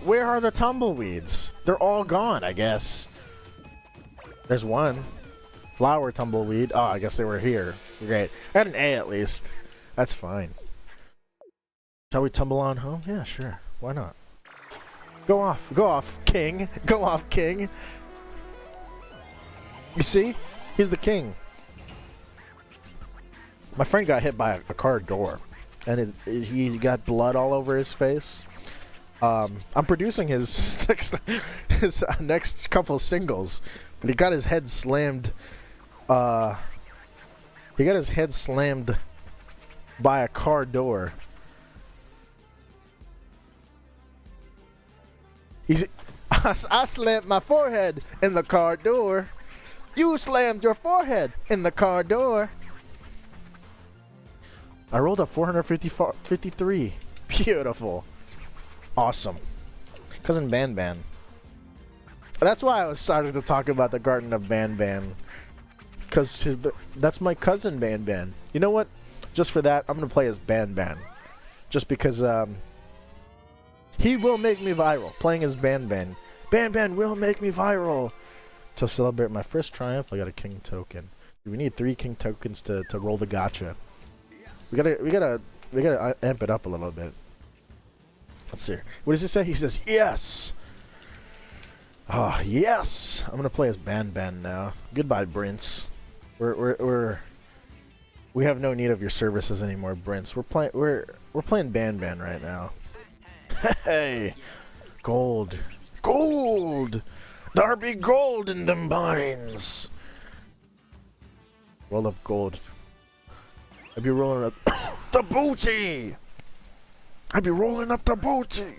Where are the tumbleweeds? They're all gone, I guess. There's one. Flower tumbleweed. Oh, I guess they were here. Great. I had an A at least. That's fine. Shall we tumble on home? Yeah, sure. Why not? Go off, king. Go off, king. You see? He's the king. My friend got hit by a car door, and he got blood all over his face. I'm producing his next couple singles, but he got his head slammed. He got his head slammed by a car door. I slammed my forehead in the car door. You slammed your forehead in the car door. I rolled a 453. Beautiful. Awesome. Cousin Ban Ban. That's why I was starting to talk about the Garden of Ban Ban. Because that's my cousin Ban Ban. You know what? Just for that, I'm going to play as Ban Ban. Just because he will make me viral. Playing as Ban Ban. Ban Ban will make me viral. To celebrate my first triumph, I got a king token. We need 3 king tokens to roll the gacha. We gotta amp it up a little bit. Let's see. What does he say? He says yes. Oh yes. I'm gonna play as Ban Ban now. Goodbye, Brince. We have no need of your services anymore, Brince. We're playing Ban Ban right now. Hey, gold. There be gold in them mines. Roll up gold. I'd be rolling up the booty. I'd be rolling up the booty.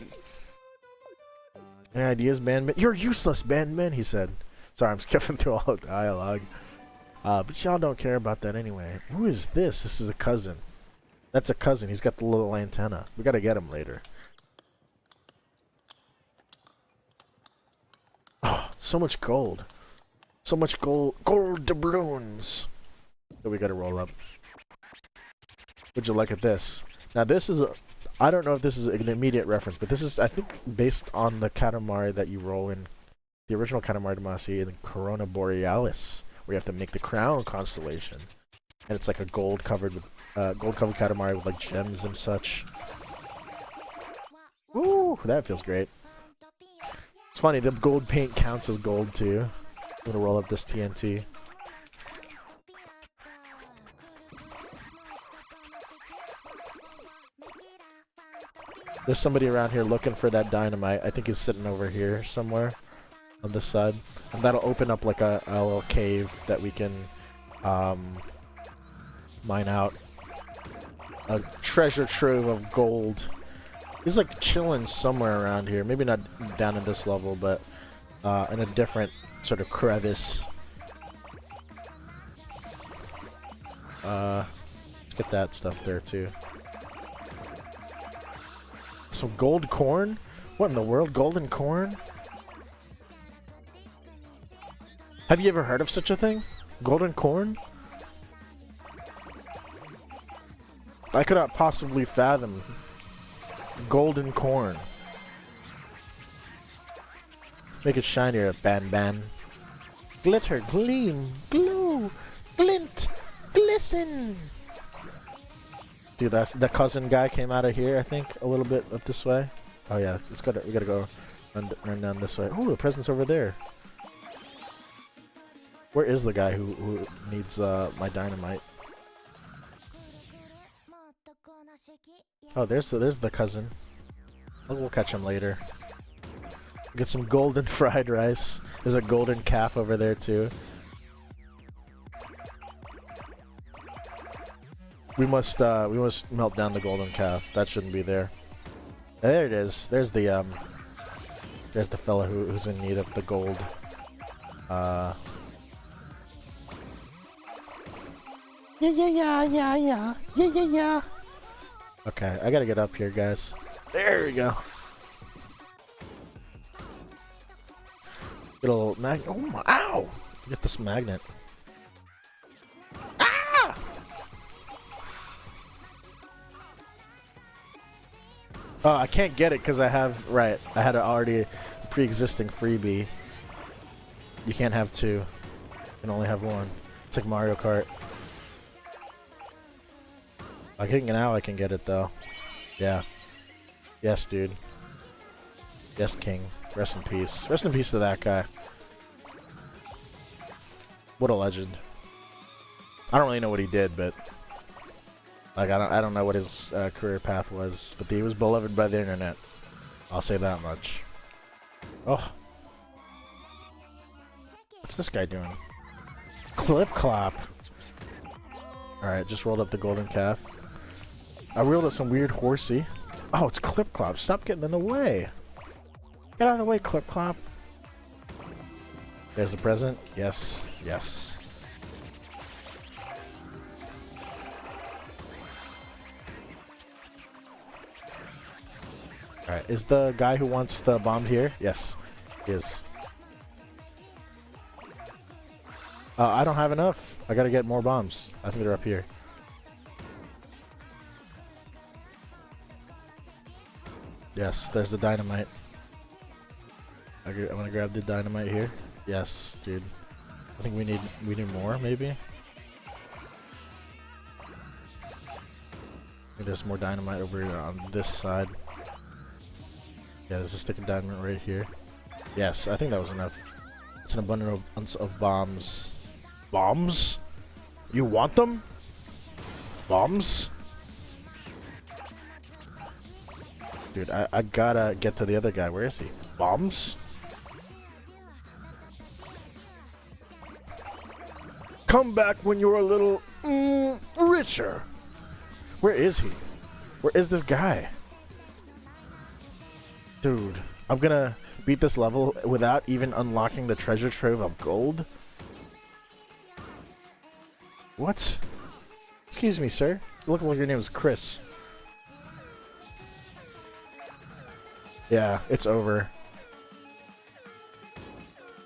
Any ideas, Ban Ban? You're useless, Ban Ban, he said. Sorry, I'm skipping through all the dialogue. But y'all don't care about that anyway. Who is this? This is a cousin. That's a cousin. He's got the little antenna. We gotta get him later. Oh, so much gold. So much gold. Gold doubloons. So we gotta roll up. Would you look at this? Now this is I don't know if this is an immediate reference, but this is, I think, based on the Katamari that you roll in the original Katamari Damacy in Corona Borealis, where you have to make the crown constellation, and it's like a gold covered Katamari with like gems and such. Ooh, that feels great. It's funny, the gold paint counts as gold too. I'm gonna roll up this TNT. There's somebody around here looking for that dynamite. I think he's sitting over here somewhere on this side. And that'll open up like a little cave that we can mine out. A treasure trove of gold. He's like chilling somewhere around here. Maybe not down in this level, but in a different sort of crevice. Let's get that stuff there too. Some gold corn? What in the world? Golden corn? Have you ever heard of such a thing? Golden corn? I could not possibly fathom golden corn. Make it shinier, Ban Ban. Glitter, gleam, glue, glint, glisten. Dude, the cousin guy came out of here, I think, a little bit up this way. Oh yeah, we gotta go run down this way. Oh, the present's over there. Where is the guy who needs my dynamite? Oh, there's the cousin. We'll catch him later. Get some golden fried rice. There's a golden calf over there too. We must melt down the golden calf. That shouldn't be there. There it is. There's the fella who's in need of the gold. Yeah. Okay, I gotta get up here, guys. There we go. Little magnet. Oh my! Ow! Get this magnet. Ah! Oh, I can't get it because I have... Right, I had already pre-existing freebie. You can't have two. You can only have one. It's like Mario Kart. I think now I can get it though. Yeah. Yes, dude. Yes, King. Rest in peace. Rest in peace to that guy. What a legend. I don't really know what he did, but like I don't know what his career path was, but he was beloved by the internet. I'll say that much. Oh. What's this guy doing? Clip clop. Alright, just rolled up the golden calf. I reeled up some weird horsey. Oh, it's Clip Clop. Stop getting in the way. Get out of the way, Clip Clop. There's the present. Yes. Yes. Alright, is the guy who wants the bomb here? Yes, he is. I don't have enough. I gotta get more bombs. I think they're up here. Yes, there's the dynamite. I'm gonna grab the dynamite here. Yes, dude. I think we need more, maybe. I think there's more dynamite over here on this side. Yeah, there's a stick of dynamite right here. Yes, I think that was enough. It's an abundance of bombs. Bombs? You want them? Bombs? Dude, I gotta get to the other guy. Where is he? Bombs? Come back when you're a little richer. Where is he? Where is this guy? Dude, I'm gonna beat this level without even unlocking the treasure trove of gold? What? Excuse me, sir. You look like your name is Chris. Yeah, it's over.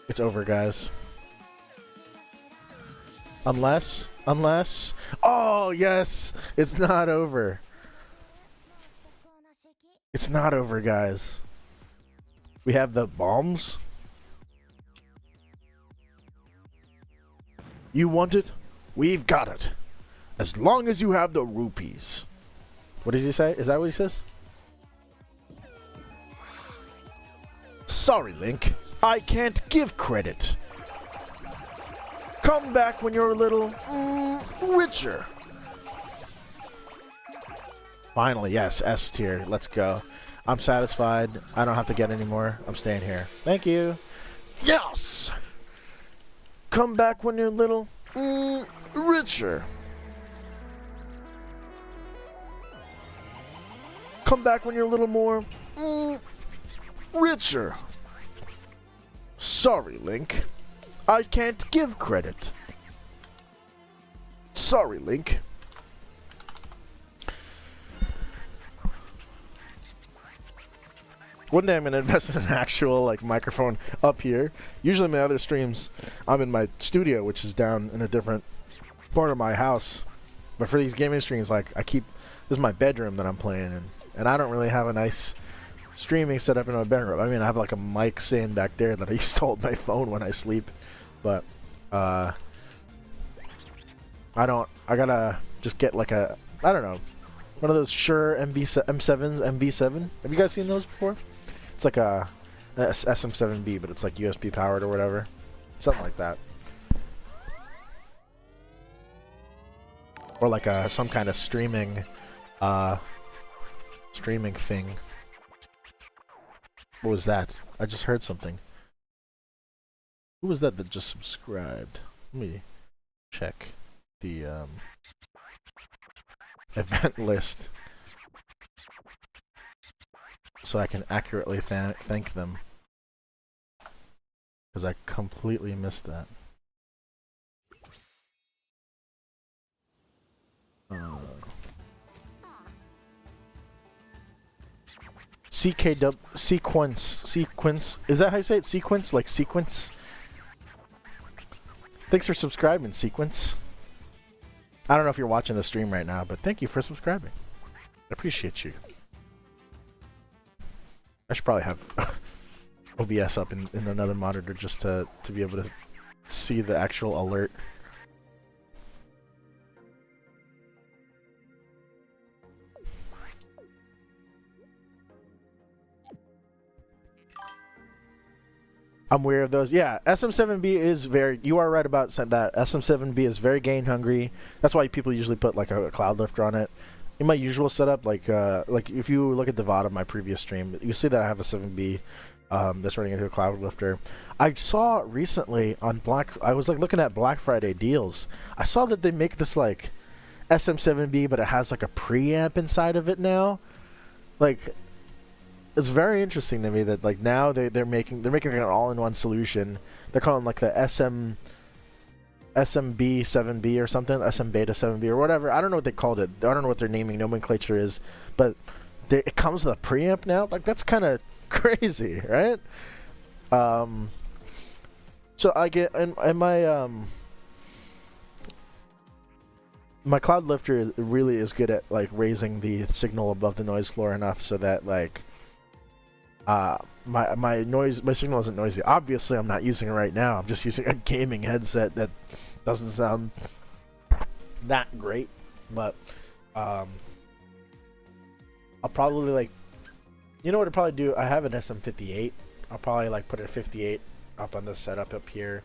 It's over, guys. Unless... Oh, yes! It's not over. It's not over, guys. We have the bombs. You want it? We've got it. As long as you have the rupees. What does he say? Is that what he says? Sorry, Link. I can't give credit. Come back when you're a little richer. Finally, yes, S tier. Let's go. I'm satisfied. I don't have to get any more. I'm staying here. Thank you. Yes! Come back when you're a little richer. Come back when you're a little more richer. Sorry, Link. I can't give credit. Sorry, Link. One day I'm gonna invest in an actual like microphone up here. Usually my other streams, I'm in my studio, which is down in a different part of my house. But for these gaming streams, like this is my bedroom that I'm playing in, and I don't really have a nice streaming set up in my bedroom. I mean, I have like a mic stand back there that I used to hold my phone when I sleep, but I gotta just get like I don't know, one of those Shure M7s, MV7. Have you guys seen those before? It's like a SM7B, but it's like USB powered or whatever. Something like that. Or like some kind of streaming thing. What was that? I just heard something. Who was that just subscribed? Let me check the event list so I can accurately thank them, because I completely missed that. CKW sequence. Is that how you say it? Sequence? Like sequence? Thanks for subscribing, Sequence. I don't know if you're watching the stream right now, but thank you for subscribing. I appreciate you. I should probably have OBS up in another monitor just to be able to see the actual alert. I'm aware of those. Yeah, SM7B is very. You are right about that. SM7B is very gain hungry. That's why people usually put like a cloud lifter on it. In my usual setup, like if you look at the VOD of my previous stream, you see that I have a 7B that's running into a cloud lifter. I saw recently on I was like looking at Black Friday deals. I saw that they make this like SM7B, but it has like a preamp inside of it now. Like, it's very interesting to me that like now they're making like an all-in-one solution. They're calling like the SMB 7B or something, SM Beta 7B or whatever. I don't know what they called it. I don't know what their naming nomenclature is, but it comes with a preamp now. Like, that's kind of crazy, right? So I get and my my cloud lifter really is good at like raising the signal above the noise floor enough so that like my signal isn't noisy. Obviously, I'm not using it right now. I'm just using a gaming headset that doesn't sound that great, but I'll probably like, you know what I'll probably do? I have an SM58. I'll probably like put a 58 up on this setup up here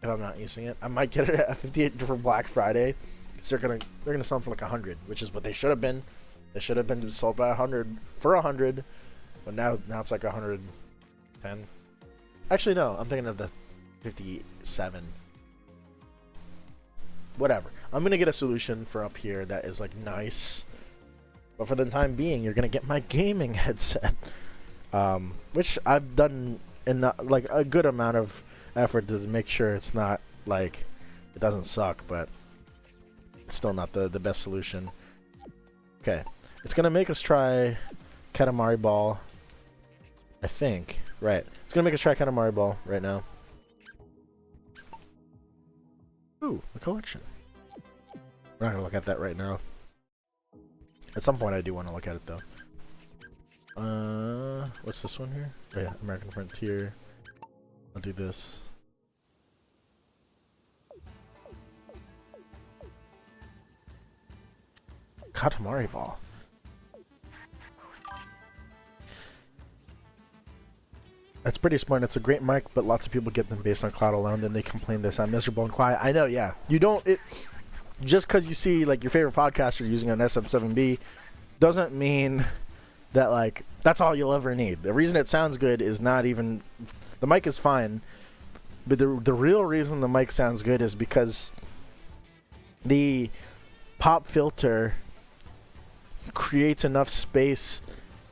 if I'm not using it. I might get it at 58 for Black Friday. They're gonna sell them for like 100, which is what they should have been. They should have been sold by 100 for 100. But now it's like 110. Actually, no. I'm thinking of the 57. Whatever. I'm going to get a solution for up here that is like nice. But for the time being, you're going to get my gaming headset. Which I've done in like a good amount of effort to make sure it's not like it doesn't suck, but it's still not the best solution. Okay. It's going to make us try Katamari Ball. I think. Right. It's going to make us try Katamari Ball right now. Ooh, a collection. We're not going to look at that right now. At some point I do want to look at it though. What's this one here? Oh yeah, American Frontier. I'll do this. Katamari Ball. That's pretty smart. It's a great mic, but lots of people get them based on cloud alone. Then they complain they sound miserable and quiet. I know, yeah. You don't. Just because you see like your favorite podcaster using an SM7B doesn't mean that like that's all you'll ever need. The reason it sounds good is not even the mic is fine, but the real reason the mic sounds good is because the pop filter creates enough space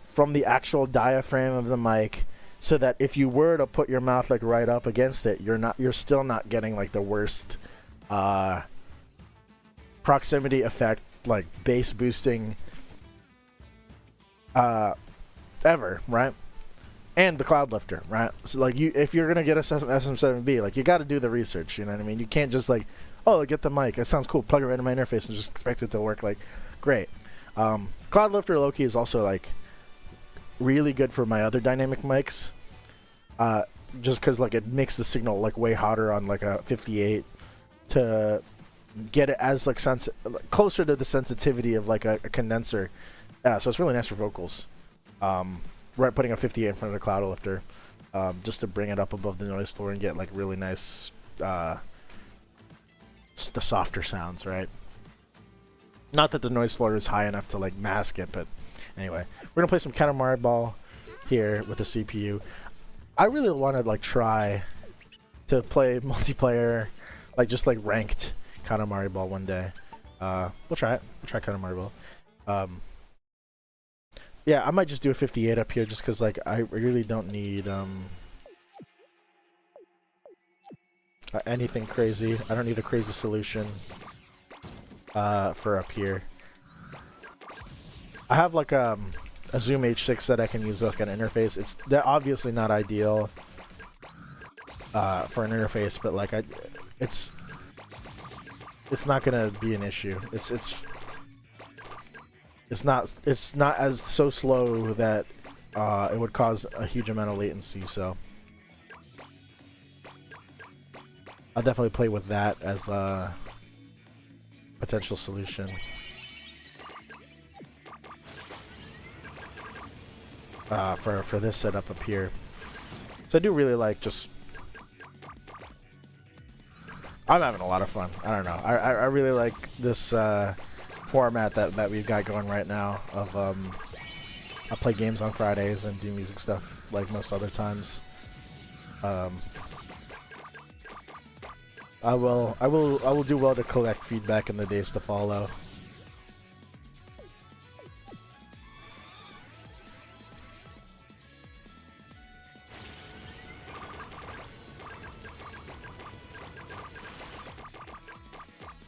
from the actual diaphragm of the mic so that if you were to put your mouth like right up against it, you're still not getting like the worst proximity effect, like bass boosting ever, right? And the cloud lifter, right? So like if you're gonna get a SM7B, like you got to do the research. You know what I mean? You can't just like, oh, get the mic. It sounds cool. Plug it right in my interface and just expect it to work. Like, great. Cloud lifter low-key is also like really good for my other dynamic mics, just because like it makes the signal like way hotter on like a 58 to get it as like closer to the sensitivity of like a condenser. So it's really nice for vocals. Right, putting a 58 in front of the cloud lifter, just to bring it up above the noise floor and get like really nice, the softer sounds, right? Not that the noise floor is high enough to like mask it, but anyway, we're gonna play some Katamari Ball here with the CPU. I really want to like try to play multiplayer, like just like ranked Katamari Ball one day. We'll try it. We'll try Katamari Ball. Yeah, I might just do a 58 up here just because like I really don't need anything crazy. I don't need a crazy solution for up here. I have like a Zoom H6 that I can use like an interface. They're obviously not ideal for an interface, but like it's not gonna be an issue. It's not as so slow that it would cause a huge amount of latency. So I'll definitely play with that as a potential solution. For this setup up here. So I do really like just... I'm having a lot of fun. I don't know. I really like this format that we've got going right now of I play games on Fridays and do music stuff like most other times. I will do well to collect feedback in the days to follow.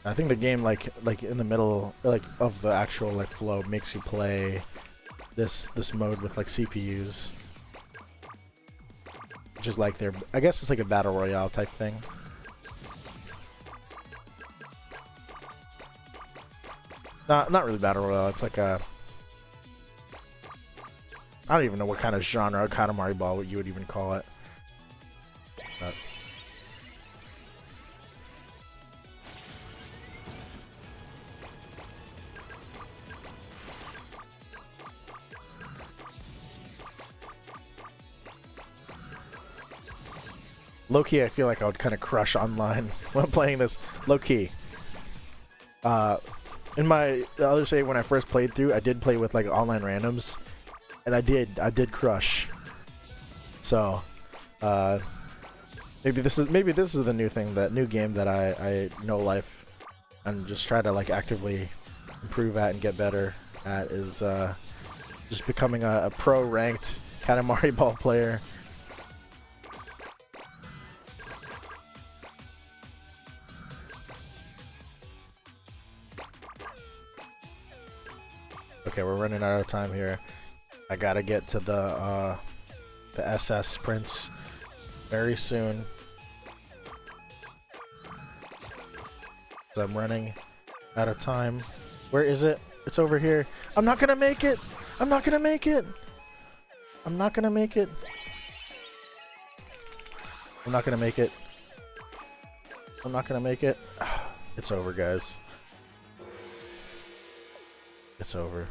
I think the game like in the middle like of the actual like flow makes you play this mode with like CPUs, which is like their, I guess it's like a battle royale type thing. Not really battle royale. It's like a, I don't even know what kind of genre Katamari ball what you would even call it. But low-key, I feel like I would kind of crush online when playing this. Low-key. In my other save, when I first played through, I did play with like online randoms, and I did crush. So, maybe this is the new thing, that new game that I know life, and just try to like actively improve at and get better at is just becoming a pro ranked Katamari ball player. Okay, we're running out of time here. I gotta get to the SS Prince very soon. So I'm running out of time. Where is it? It's over here. I'm not gonna make it! I'm not gonna make it! I'm not gonna make it. I'm not gonna make it. I'm not gonna make it. It's over, guys. It's over.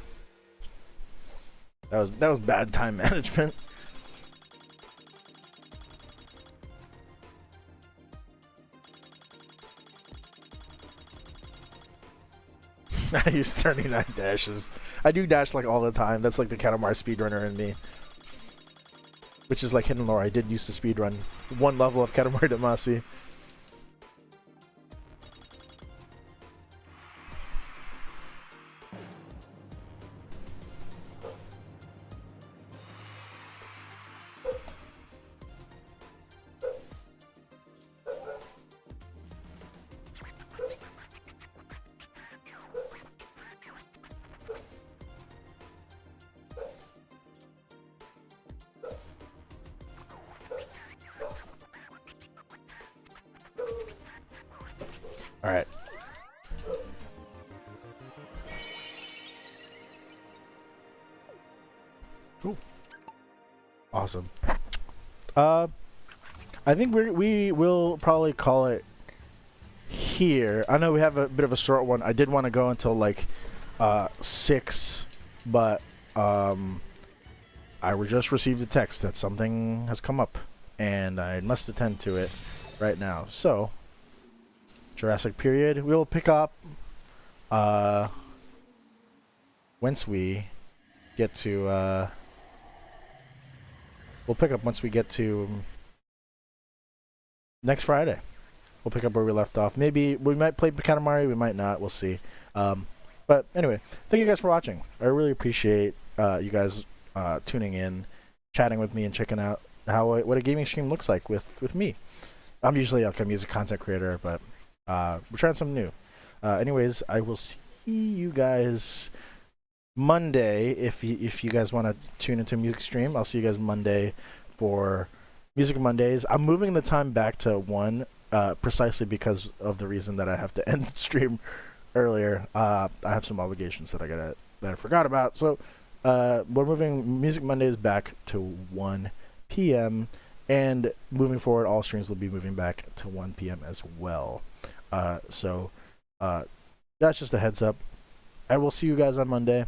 That was bad time management. I use 39 dashes. I do dash like all the time. That's like the Katamari speedrunner in me. Which is like hidden lore. I did used to speedrun one level of Katamari Damacy. Alright. Cool. Awesome. I think we will probably call it here. I know we have a bit of a short one. I did want to go until like 6, but I just received a text that something has come up, and I must attend to it right now. So, Jurassic period. We will pick up once we get to we'll pick up once we get to next Friday. We'll pick up where we left off. Maybe we might play Katamari, we might not. We'll see. But anyway, thank you guys for watching. I really appreciate you guys tuning in, chatting with me, and checking out what a gaming stream looks like with me. I'm usually like a music content creator, but we're trying something new. Anyways, I will see you guys Monday. If you guys want to tune into a music stream, I'll see you guys Monday for Music Mondays. I'm moving the time back to 1 precisely because of the reason that I have to end stream earlier. I have some obligations that I forgot about. So we're moving Music Mondays back to 1 p.m. and moving forward, all streams will be moving back to 1 p.m. as well. So that's just a heads up. I will see you guys on Monday.